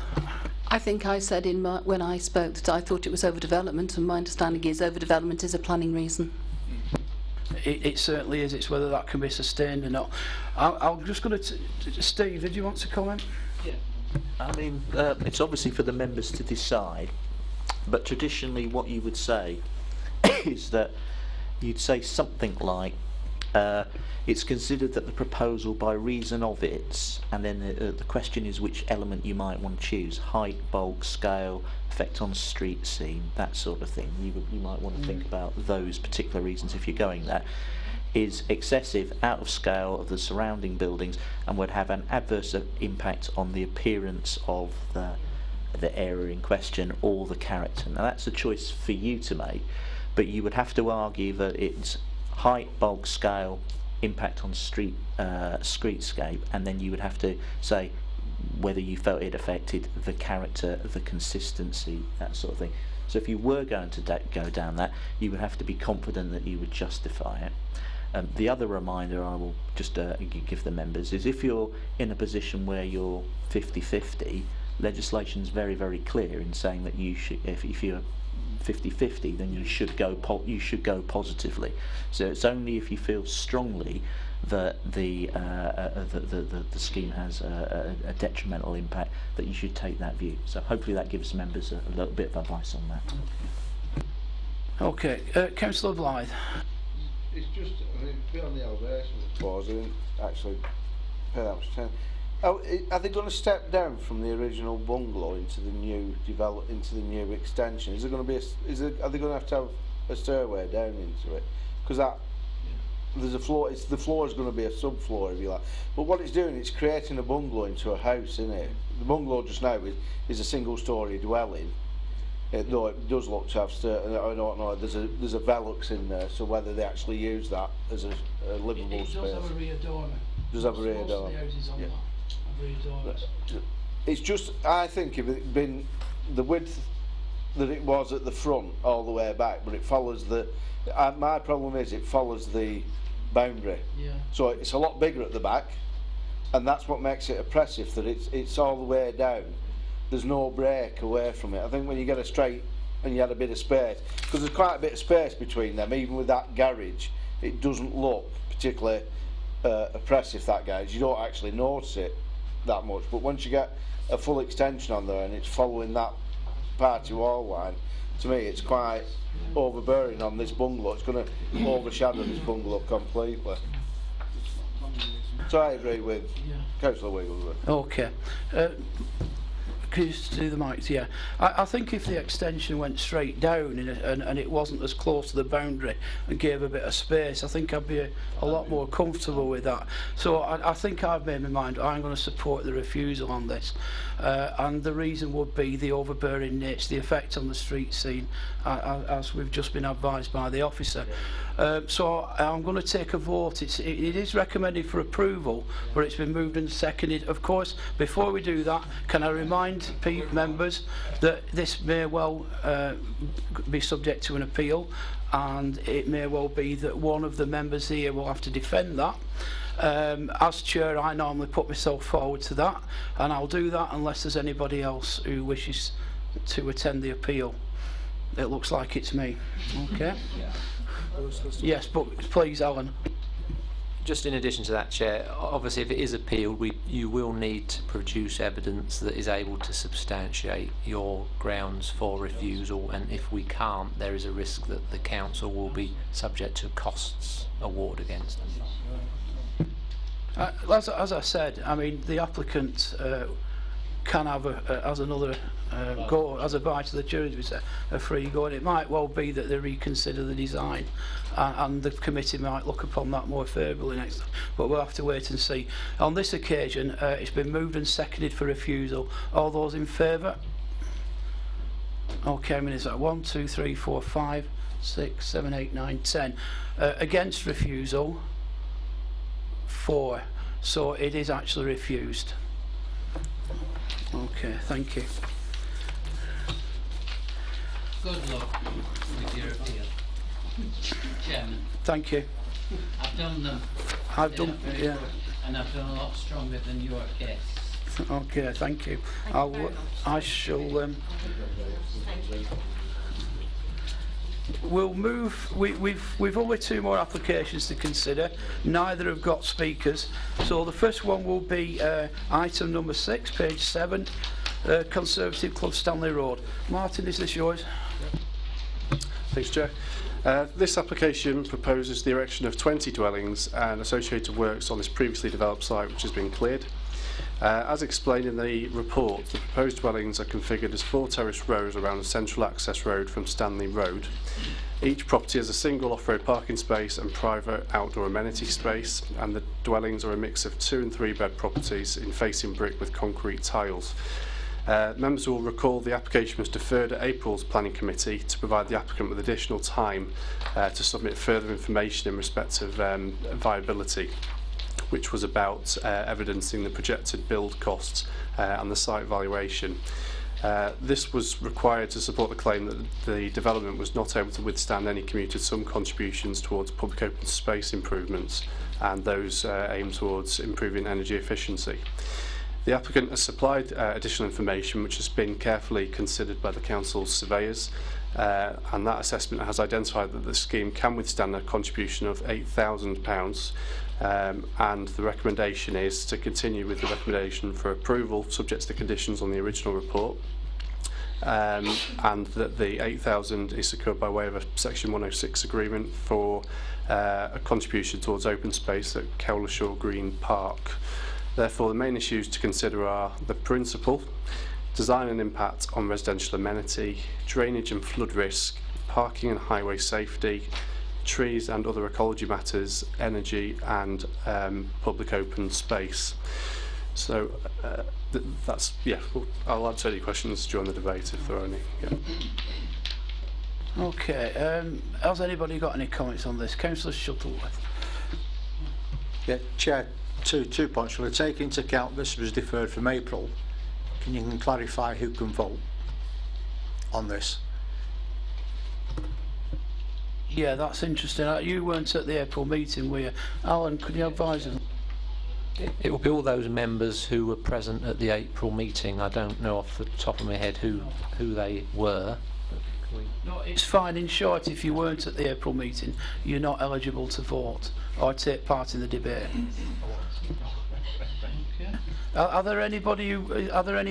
I think I said when I spoke that I thought it was overdevelopment, and my understanding is overdevelopment is a planning reason. It certainly is. It's whether that can be sustained or not. I'm just going to... Steve, did you want to comment? Yeah. I mean, it's obviously for the members to decide, but traditionally what you would say is that you'd say something like it's considered that the proposal by reason of its, and then the question is which element you might want to choose: height, bulk, scale, effect on street scene, that sort of thing. You might want to think about those particular reasons if you're going there. Is excessive, out of scale of the surrounding buildings, and would have an adverse impact on the appearance of the area in question or the character. Now that's a choice for you to make, but you would have to argue that it's height, bulk, scale, impact on streetscape, and then you would have to say whether you felt it affected the character, the consistency, that sort of thing. So if you were going to go down that, you would have to be confident that you would justify it. The other reminder I will just give the members is, if you're in a position where you're 50-50, legislation is very, very clear in saying that you should, if you're 50-50, then you should go positively. So it's only if you feel strongly that the scheme has a detrimental impact that you should take that view. So hopefully that gives members a little bit of advice on that. Okay, Councillor Blythe. It's just, I mean, beyond the elevation, I suppose, I didn't actually pay that much attention. Are they going to step down from the original bungalow into the new into the new extension? Is there going to be are they going to have a stairway down into it? Because there's a floor. The floor is going to be a subfloor, if you like. But what it's doing, it's creating a bungalow into a house, isn't it? The bungalow just now is a single-storey dwelling. Though it does look to have I don't know. There's a Velux in there, so whether they actually use that as a livable space. It does have a rear dormer. Does have a rear dormer. Most of the houses on that. It's just, I think if it had been the width that it was at the front all the way back, but it follows my problem is it follows the boundary. Yeah. So it's a lot bigger at the back, and that's what makes it oppressive, that it's all the way down. There's no break away from it. I think when you get a straight and you had a bit of space, because there's quite a bit of space between them, even with that garage, it doesn't look particularly oppressive, that garage. You don't actually notice it that much, but once you get a full extension on there and it's following that party wall line, to me it's quite overbearing on this bungalow. It's going to overshadow this bungalow completely. So I agree with Councillor Wigglesworth. Okay. Can you just do the mics? Yeah. I think if the extension went straight down and it wasn't as close to the boundary and gave a bit of space, I think I'd be a lot more comfortable with that. So I think I've made my mind. I'm going to support the refusal on this. And the reason would be the overbearing nature, the effect on the street scene, as we've just been advised by the officer. So I'm going to take a vote. It is recommended for approval, but it's been moved and seconded. Of course, before we do that, can I remind members that this may well be subject to an appeal, and it may well be that one of the members here will have to defend that. As chair, I normally put myself forward to that, and I'll do that unless there's anybody else who wishes to attend the appeal. It looks like it's me. Okay. Yes, but please, Alan. Just in addition to that, Chair, obviously if it is appealed, you will need to produce evidence that is able to substantiate your grounds for refusal, and if we can't, there is a risk that the council will be subject to costs award against them. As I said, I mean, the applicant can have as another go, as a bite to the cherry, a free go, and it might well be that they reconsider the design, and the committee might look upon that more favourably next time, but we'll have to wait and see. On this occasion, it's been moved and seconded for refusal. All those in favour? Okay, I mean, is that 1, 2, 3, 4, 5, 6, 7, 8, 9, 10. Against refusal, 4. So it is actually refused. Okay, thank you. Good luck with your appeal, Chairman. Thank you. I've done them. Yeah. And I've done a lot stronger than your case. Okay, thank you. I shall. We'll move. We've only 2 more applications to consider. Neither have got speakers. So the first one will be item number 6, page 7, Conservative Club, Stanley Road. Martin, is this yours? Thanks, Chair. This application proposes the erection of 20 dwellings and associated works on this previously developed site, which has been cleared. As explained in the report, the proposed dwellings are configured as 4 terrace rows around a central access road from Stanley Road. Each property has a single off-road parking space and private outdoor amenity space, and the dwellings are a mix of 2 and 3 bed properties in facing brick with concrete tiles. Members will recall the application was deferred at April's Planning Committee to provide the applicant with additional time to submit further information in respect of viability, which was about evidencing the projected build costs and the site valuation. This was required to support the claim that the development was not able to withstand any commuted sum contributions towards public open space improvements and those aimed towards improving energy efficiency. The applicant has supplied additional information which has been carefully considered by the Council's surveyors, and that assessment has identified that the scheme can withstand a contribution of £8,000, and the recommendation is to continue with the recommendation for approval subject to the conditions on the original report, and that the £8,000 is secured by way of a Section 106 agreement for a contribution towards open space at Cowlishaw Green Park. Therefore, the main issues to consider are the principle, design and impact on residential amenity, drainage and flood risk, parking and highway safety, trees and other ecology matters, energy and public open space. So that's, yeah, I'll answer any questions during the debate if there are any. Yeah. Okay, has anybody got any comments on this? Councillor Shuttleworth. Yeah, Chair, two points. Will I take into account this was deferred from April? Can you clarify who can vote on this? Yeah, that's interesting. You weren't at the April meeting, were you? Alan, could you advise us? It will be all those members who were present at the April meeting. I don't know off the top of my head who they were. No, it's fine. In short, if you weren't at the April meeting, you're not eligible to vote or take part in the debate. Okay. Are there any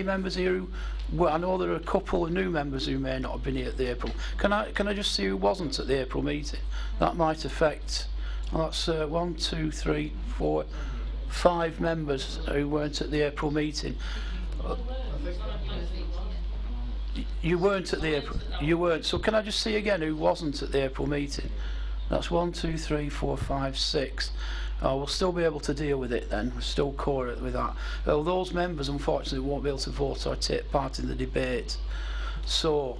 members here who? Well, I know there are a couple of new members who may not have been here at the April. Can I just see who wasn't at the April meeting? That might affect. Well, that's 1, 2, 3, 4, 5 members who weren't at the April meeting. You weren't at the April. You weren't. So can I just see again who wasn't at the April meeting? That's 1, 2, 3, 4, 5, 6. Oh, we'll still be able to deal with it then. We'll still core it with that. Well, those members, unfortunately, won't be able to vote or take part in the debate. So,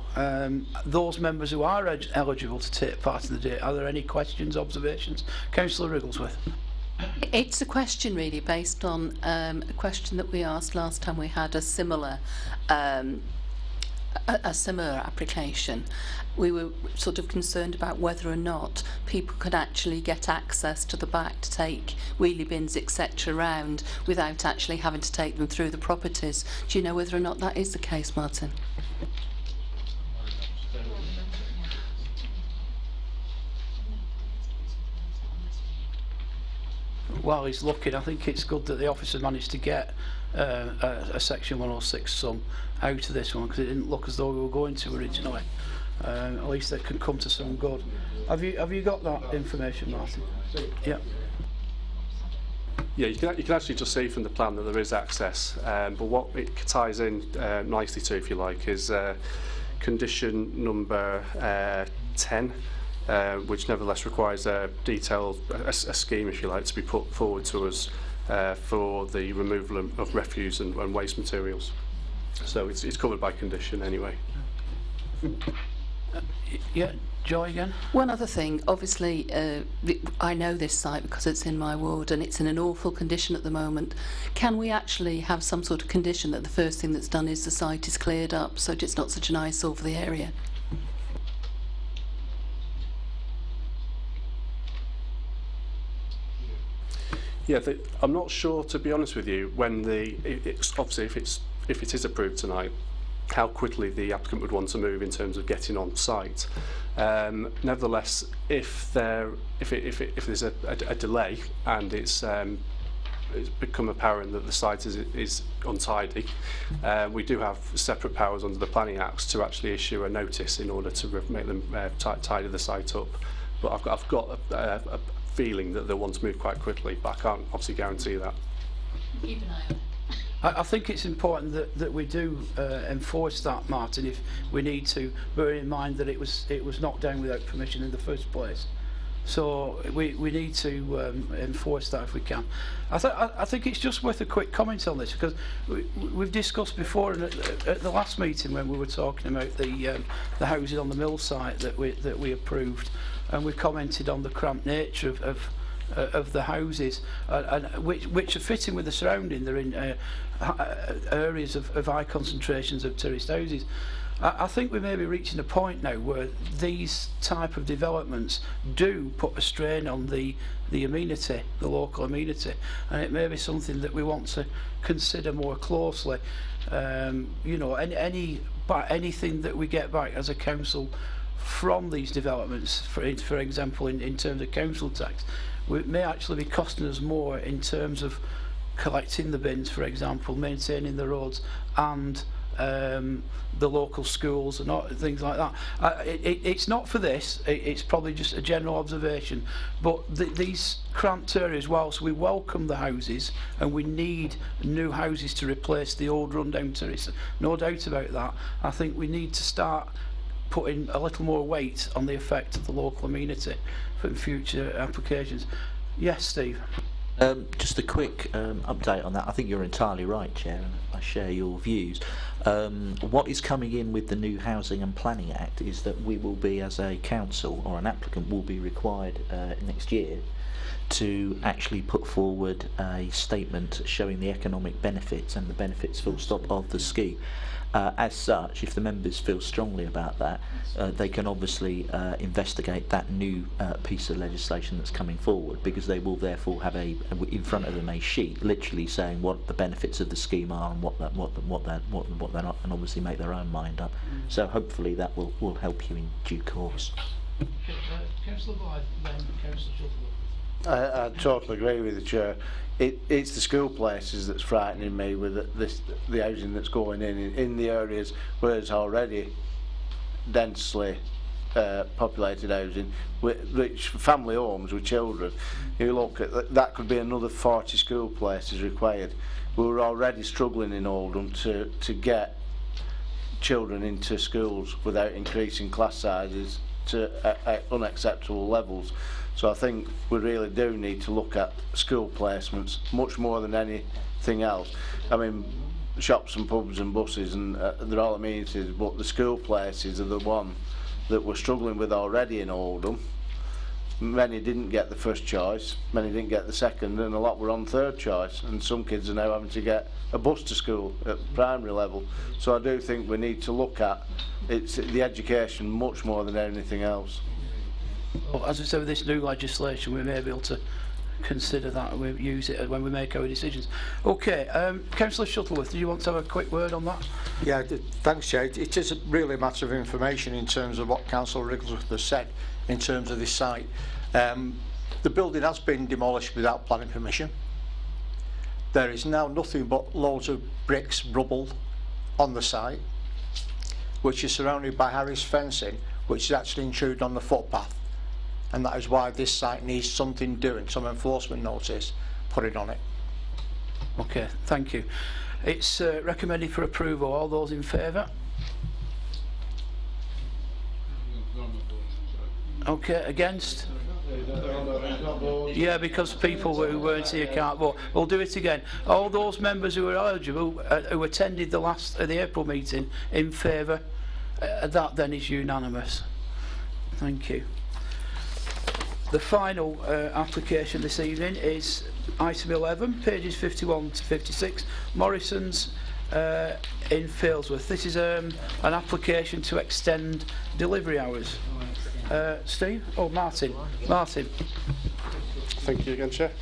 those members who are eligible to take part in the debate, are there any questions, observations? Councillor Wrigglesworth. It's a question really based on a question that we asked last time we had a similar application. We were sort of concerned about whether or not people could actually get access to the back to take wheelie bins, etc. around without actually having to take them through the properties. Do you know whether or not that is the case, Martin? While he's looking, I think it's good that the officer managed to get a Section 106 sum out of this one, because it didn't look as though we were going to originally. At least that can come to some good. Have you got that information, Martin? Yeah. Yeah, you can actually just see from the plan that there is access, but what it ties in nicely to, if you like, is condition number 10, which nevertheless requires a detailed a scheme, if you like, to be put forward to us for the removal of refuse and waste materials. So it's covered by condition anyway. Yeah, Joy again. One other thing, obviously I know this site because it's in my ward and it's in an awful condition at the moment. Can we actually have some sort of condition that the first thing that's done is the site is cleared up so that it's not such an eyesore for the area? Yeah, I'm not sure, to be honest with you, when obviously if it is approved tonight, how quickly the applicant would want to move in terms of getting on site. Nevertheless, if there's a delay and it's become apparent that the site is untidy, we do have separate powers under the Planning Acts to actually issue a notice in order to make them tidy the site up. But I've got a feeling that they'll want to move quite quickly, but I can't obviously guarantee that. Keep an eye on it. I think it's important that we do enforce that, Martin, if we need to, bearing in mind that it was knocked down without permission in the first place. So we need to enforce that if we can. I think it's just worth a quick comment on this, because we've discussed before at the last meeting when we were talking about the housing on the mill site that we approved, and we commented on the cramped nature of the houses, which are fitting with the surrounding. They're in areas of high concentrations of tourist houses. I think we may be reaching a point now where these type of developments do put a strain on the amenity, the local amenity, and it may be something that we want to consider more closely. You know, anything that we get back as a council from these developments, for example, in terms of council tax, it may actually be costing us more in terms of collecting the bins, for example, maintaining the roads, and the local schools and things like that. It's not for this, it's probably just a general observation, but these cramped areas, whilst we welcome the houses and we need new houses to replace the old rundown terraces, no doubt about that, I think we need to start putting a little more weight on the effect of the local amenity for future applications. Yes, Steve? Just a quick update on that. I think you're entirely right, Chair, and I share your views. What is coming in with the new Housing and Planning Act is that we will be, as a council, or an applicant will be required next year to actually put forward a statement showing the economic benefits and the benefits full stop of the scheme. As such, if the members feel strongly about that, they can obviously investigate that new piece of legislation that's coming forward, because they will therefore have in front of them a sheet literally saying what the benefits of the scheme are and what they're not, and obviously make their own mind up. So hopefully that will help you in due course. Councillor Blythe, then Councillor Shuttleworth. I totally agree with the Chair. It's the school places that's frightening me with the housing that's going in the areas where it's already densely populated housing, which family homes with children, you look at that could be another 40 school places required. We were already struggling in Oldham to get children into schools without increasing class sizes to unacceptable levels. So I think we really do need to look at school placements much more than anything else. I mean, shops and pubs and buses and they're all amenities, but the school places are the one that we're struggling with already in Oldham. Many didn't get the first choice, many didn't get the second, and a lot were on third choice, and some kids are now having to get a bus to school at primary level. So I do think we need to look at the education much more than anything else. Well, as I said, with this new legislation, we may be able to consider that and we use it when we make our decisions. Okay, Councillor Shuttleworth, do you want to have a quick word on that? Yeah, thanks, Chair. It is really a matter of information in terms of what Councillor Wrigglesworth has said in terms of this site. The building has been demolished without planning permission. There is now nothing but loads of bricks, rubble on the site, which is surrounded by Harris fencing, which is actually intruding on the footpath. And that is why this site needs something doing, some enforcement notice put on it. Okay, thank you. It's recommended for approval. All those in favour? Okay, against? Yeah, because people who weren't here can't vote. We'll do it again. All those members who are eligible, who attended the April meeting, in favour? That then is unanimous. Thank you. The final application this evening is item 11, pages 51 to 56, Morrison's in Failsworth. This is an application to extend delivery hours. Steve? Oh, Martin. Martin. Thank you again, Chair.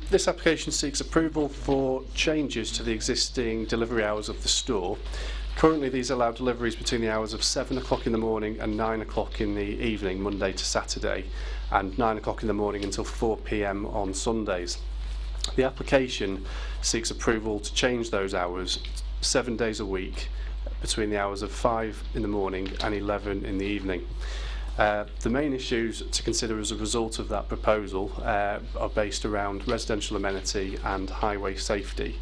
This application seeks approval for changes to the existing delivery hours of the store. Currently, these allow deliveries between the hours of 7 o'clock in the morning and 9 o'clock in the evening, Monday to Saturday, and 9 o'clock in the morning until 4 p.m. on Sundays. The application seeks approval to change those hours 7 days a week between the hours of 5 in the morning and 11 in the evening. The main issues to consider as a result of that proposal are based around residential amenity and highway safety.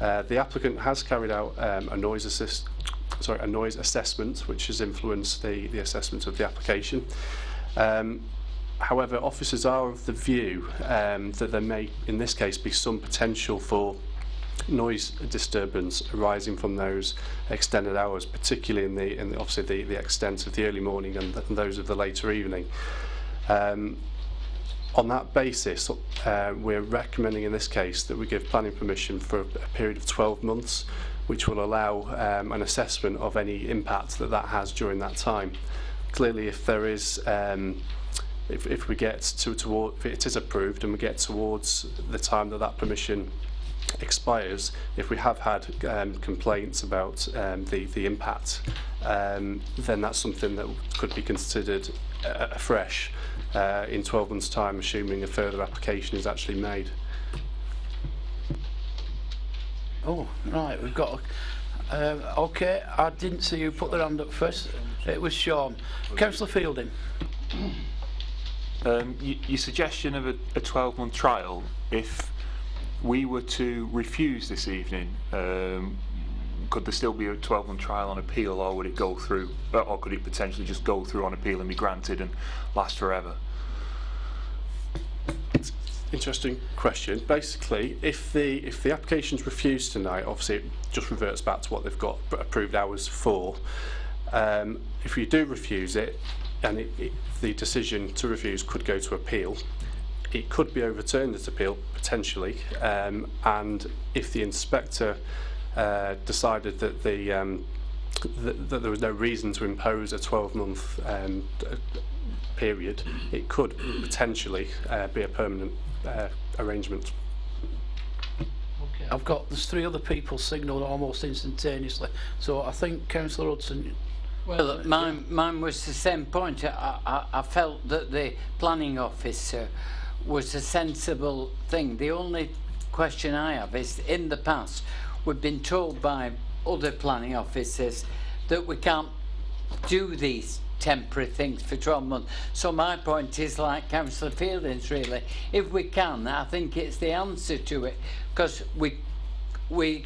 The applicant has carried out a noise assessment, which has influenced the assessment of the application. However, officers are of the view that there may, in this case, be some potential for noise disturbance arising from those extended hours, particularly in obviously the extent of the early morning and those of the later evening. On that basis, we're recommending in this case that we give planning permission for a period of 12 months, which will allow an assessment of any impact that has during that time. Clearly, if there is, if we get if it is approved and we get towards the time that permission expires, if we have had complaints about the impact, then that's something that could be considered afresh in 12 months' time, assuming a further application is actually made. Oh, right, we've got... okay, I didn't see you put their hand up first. It was Sean. Councillor Fielding. Your suggestion of a 12-month trial, if we were to refuse this evening, could there still be a 12-month trial on appeal, or would it go through, or could it potentially just go through on appeal and be granted and last forever? Interesting question. Basically, if the application's refused tonight, obviously it just reverts back to what they've got approved hours for. If you do refuse it, and the decision to refuse could go to appeal, it could be overturned at appeal potentially, and if the inspector decided that that there was no reason to impose a 12-month period, it could potentially be a permanent arrangement. Okay. There's 3 other people signalled almost instantaneously, so I think Councillor Hudson. Well, mine was the same point. I felt that the planning officer was a sensible thing. The only question I have is, in the past, we've been told by other planning officers that we can't do these temporary things for 12 months. So my point is like Councillor Fielding's really, if we can, I think it's the answer to it, because we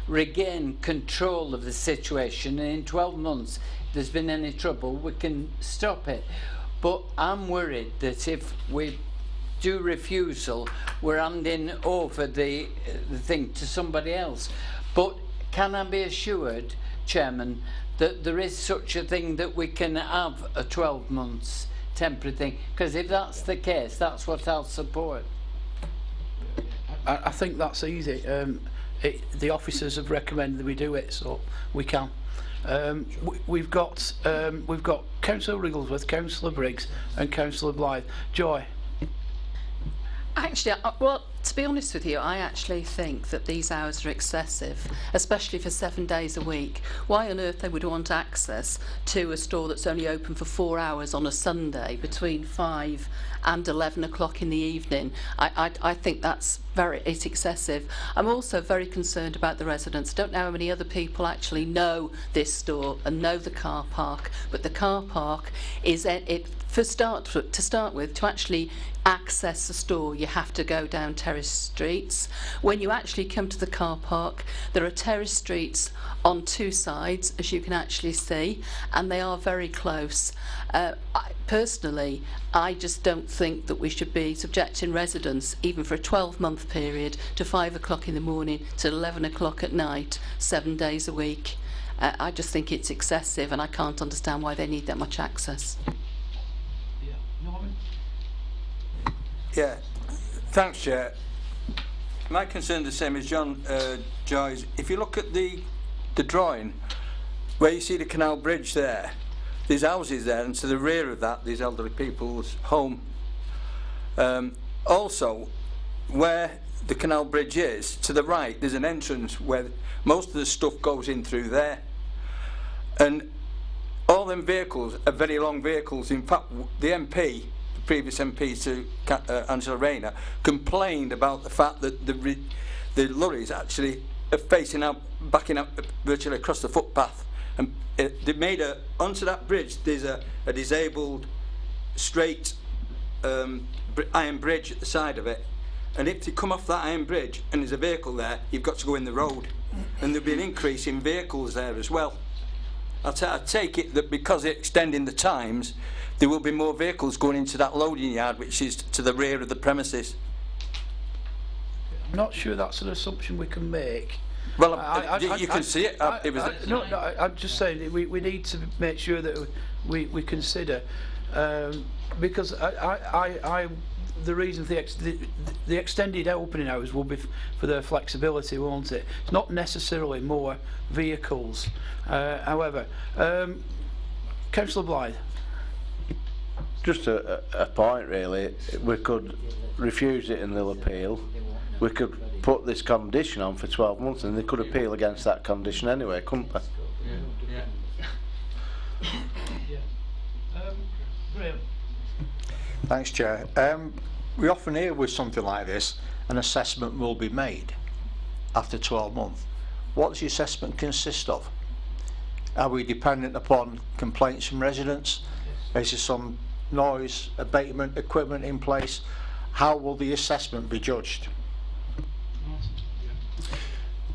regain control of the situation, and in 12 months if there's been any trouble we can stop it. But I'm worried that if we do refusal, we're handing over the thing to somebody else. But can I be assured, Chairman, that there is such a thing that we can have a 12 months temporary thing? Because if that's the case, that's what I'll support. I think that's easy. The officers have recommended that we do it, so we can. We've got Councillor Wrigglesworth, Councillor Briggs and Councillor Blythe. Joy. Actually, well, to be honest with you, I actually think that these hours are excessive, especially for 7 days a week. Why on earth they would want access to a store that's only open for 4 hours on a Sunday between 5 and 11 o'clock in the evening? I think it's excessive. I'm also very concerned about the residents. I don't know how many other people actually know this store and know the car park, but the car park is to start with, to actually access the store, you have to go down terrace streets. When you actually come to the car park, there are terrace streets on 2 sides, as you can actually see, and they are very close. Personally, I just don't think that we should be subjecting residents, even for a 12-month period, to 5 o'clock in the morning to 11 o'clock at night, 7 days a week. I just think it's excessive, and I can't understand why they need that much access. Yeah, thanks, Chair. My concern is the same as John Joy's. If you look at the drawing, where you see the canal bridge there, there's houses there, and to the rear of that, there's elderly people's home. Also, where the canal bridge is, to the right, there's an entrance where most of the stuff goes in through there. And all them vehicles are very long vehicles. In fact, the MP, previous MP to Angela Rayner, complained about the fact that the lorries actually are facing out, backing up virtually across the footpath, and they made onto that bridge there's a disabled straight iron bridge at the side of it, and if you come off that iron bridge and there's a vehicle there, you've got to go in the road, and there'll be an increase in vehicles there as well. I take it that because it's extending the times, there will be more vehicles going into that loading yard, which is to the rear of the premises. I'm not sure that's an assumption we can make. Well, you can see it. No, I'm just saying we need to make sure that we consider, because the reason for the extended opening hours will be for their flexibility, won't it? It's not necessarily more vehicles. However, Councillor Blythe. Just a point really, we could refuse it and they'll appeal. We could put this condition on for 12 months and they could appeal against that condition anyway, couldn't they? Graham. Thanks, Chair. We often hear with something like this, an assessment will be made after 12 months. What does the assessment consist of? Are we dependent upon complaints from residents? Is there some noise abatement equipment in place? How will the assessment be judged?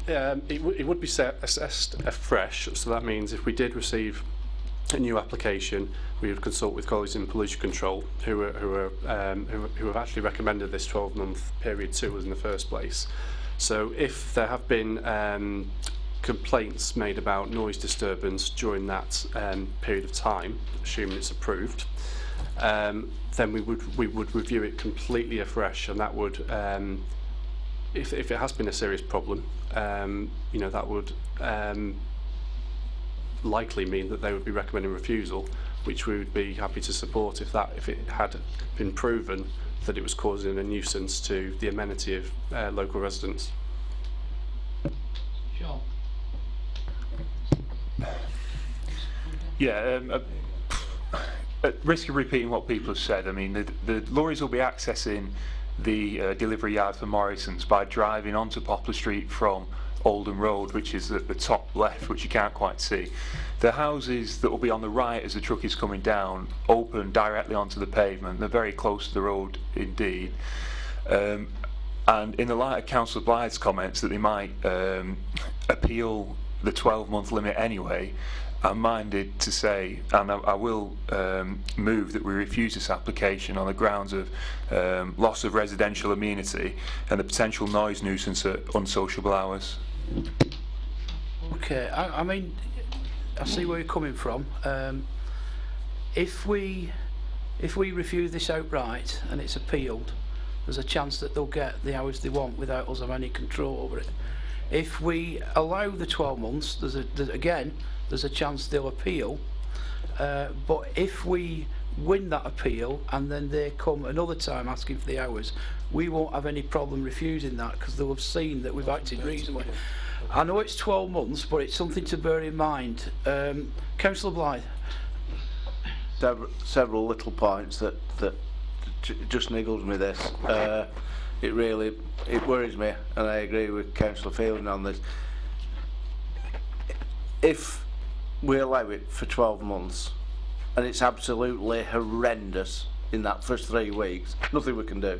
It would be assessed afresh, so that means if we did receive a new application, we would consult with colleagues in pollution control who have actually recommended this 12-month period to us in the first place. So if there have been complaints made about noise disturbance during that period of time, assuming it's approved, then we would review it completely afresh, and that would, if it has been a serious problem, you know, that would likely mean that they would be recommending refusal, which we would be happy to support if it had been proven that it was causing a nuisance to the amenity of local residents. Sean. Yeah, at risk of repeating what people have said, I mean, the lorries will be accessing the delivery yard for Morrison's by driving onto Poplar Street from Oldham Road, which is at the top left, which you can't quite see. The houses that will be on the right as the truck is coming down open directly onto the pavement. They're very close to the road indeed. And in the light of Councillor Blythe's comments that they might appeal the 12-month limit anyway, I'm minded to say, and I will move that we refuse this application on the grounds of loss of residential amenity and the potential noise nuisance at unsociable hours. Okay, I mean, I see where you're coming from. If we refuse this outright and it's appealed, there's a chance that they'll get the hours they want without us having any control over it. If we allow the 12 months, there's a chance they'll appeal. But if we win that appeal and then they come another time asking for the hours, we won't have any problem refusing that because they'll have seen that we've acted reasonably. I know it's 12 months, but it's something to bear in mind. Councillor Blythe. Several little points that just niggles me this. It worries me, and I agree with Councillor Fielding on this. If we allow it for 12 months and it's absolutely horrendous in that first 3 weeks, nothing we can do.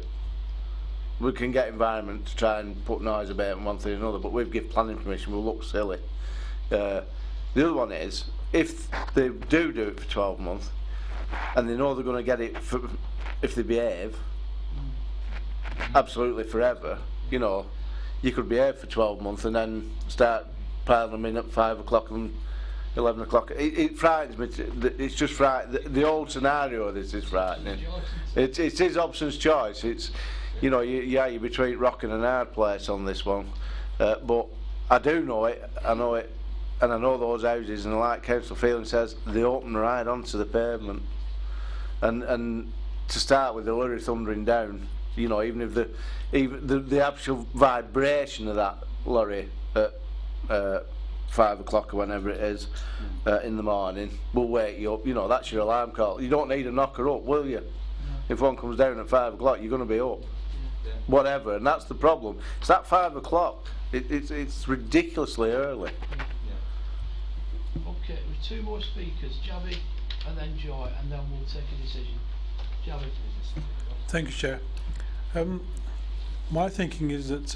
We can get environment to try and put noise about and one thing or another, but we've given planning permission, we'll look silly. The other one is, if they do it for 12 months and they know they're going to get it for, if they behave absolutely forever, you know, you could behave for 12 months and then start piling them in at 5 o'clock and 11 o'clock. It frightens me. It's just frightening. The old scenario of this is frightening. It's his Hobson's choice. It's, you know, you're between rock and a hard place on this one. But I do know it. I know it, and I know those houses. And like Councillor Fielding says, they open right onto the pavement. And to start with, the lorry thundering down. You know, even if the actual vibration of that lorry at 5 o'clock or whenever it is in the morning will wake you up. You know, that's your alarm call. You don't need a knocker up, will you? If one comes down at 5 o'clock, you're going to be up. Whatever, and that's the problem. It's that 5 o'clock. It's ridiculously early. Okay, with 2 more speakers, Javi and then Joy, and then we'll take a decision. Javi. Thank you, Chair. My thinking is that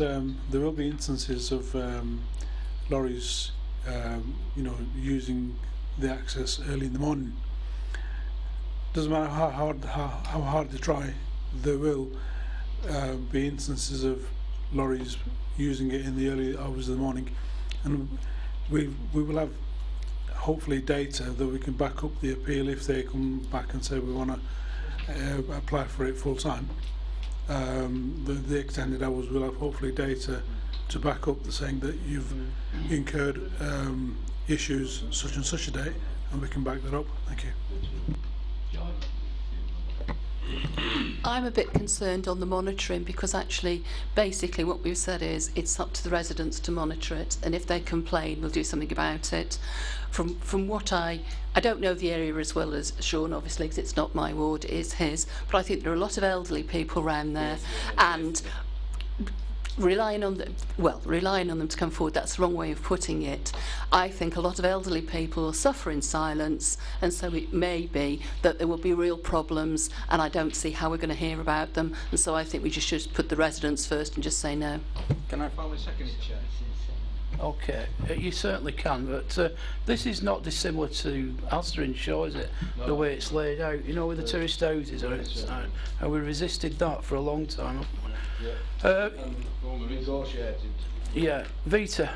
there will be instances of lorries, you know, using the access early in the morning. Doesn't matter how hard they try, there will be instances of lorries using it in the early hours of the morning, and we will have hopefully data that we can back up the appeal if they come back and say we want to apply for it full time. The extended hours will have hopefully data to back up the saying that you've incurred issues such and such a date, and we can back that up. Thank you. I'm a bit concerned on the monitoring because actually basically what we've said is it's up to the residents to monitor it, and if they complain we'll do something about it. From what I don't know the area as well as Sean, obviously, because it's not my ward, it is his, but I think there are a lot of elderly people around there, and relying on them to come forward, that's the wrong way of putting it. I think a lot of elderly people will suffer in silence, and so it may be that there will be real problems, and I don't see how we're going to hear about them, and so I think we just should put the residents first and just say no. Can I finally second it, Chair? Okay, you certainly can, but this is not dissimilar to Astor and Shaw, is it? No. The way it's laid out, you know, with the tourist houses, and we resisted that for a long time, haven't we? Negotiated. Yeah, Vita.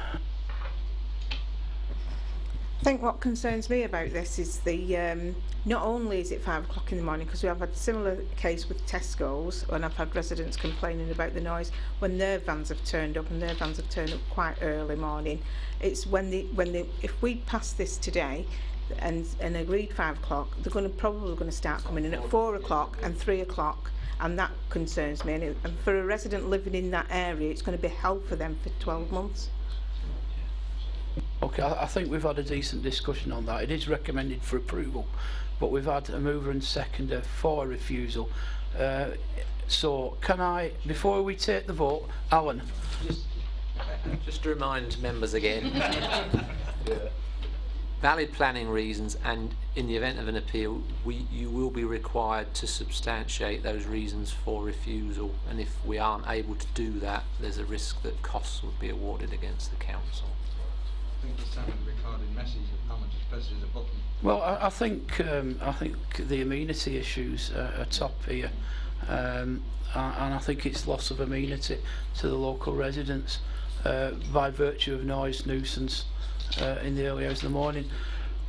I think what concerns me about this is the not only is it 5 o'clock in the morning, because we have had a similar case with Tesco's, and I've had residents complaining about the noise when their vans have turned up, and their vans have turned up quite early morning. It's when if we pass this today and agreed 5 o'clock, they're probably going to start coming in at 4 o'clock and 3 o'clock, and that concerns me. And for a resident living in that area, it's going to be hell for them for 12 months. Okay, I think we've had a decent discussion on that. It is recommended for approval, but we've had a mover and seconder for refusal. So can I, before we take the vote, Alan? Just to remind members again, valid planning reasons, and in the event of an appeal, you will be required to substantiate those reasons for refusal, and if we aren't able to do that, there's a risk that costs would be awarded against the council. I think it's having a recorded message of how much presses a button. Well, I think the amenity issues are top here, and I think it's loss of amenity to the local residents by virtue of noise nuisance in the early hours of the morning.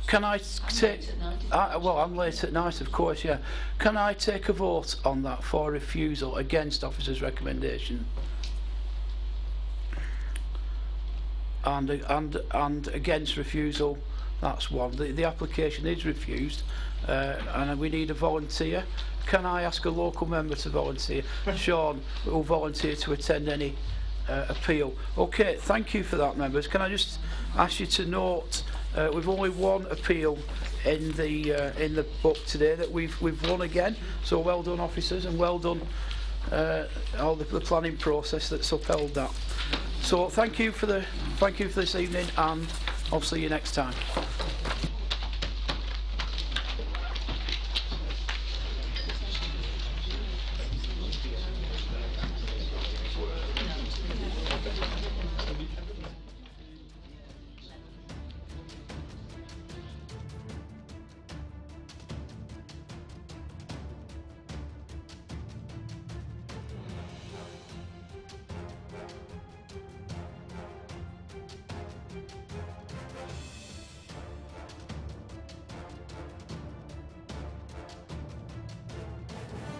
Can I take? Well, I'm late at night, of course. Yeah. Can I take a vote on that for refusal against officer's recommendation? And against refusal, that's one. The application is refused, and we need a volunteer. Can I ask a local member to volunteer? Sean will volunteer to attend any appeal. Okay, thank you for that, members. Can I just ask you to note we've only one appeal in the book today that we've won again. So well done, officers, and well done all the planning process that's upheld that. So thank you for this evening, and I'll see you next time.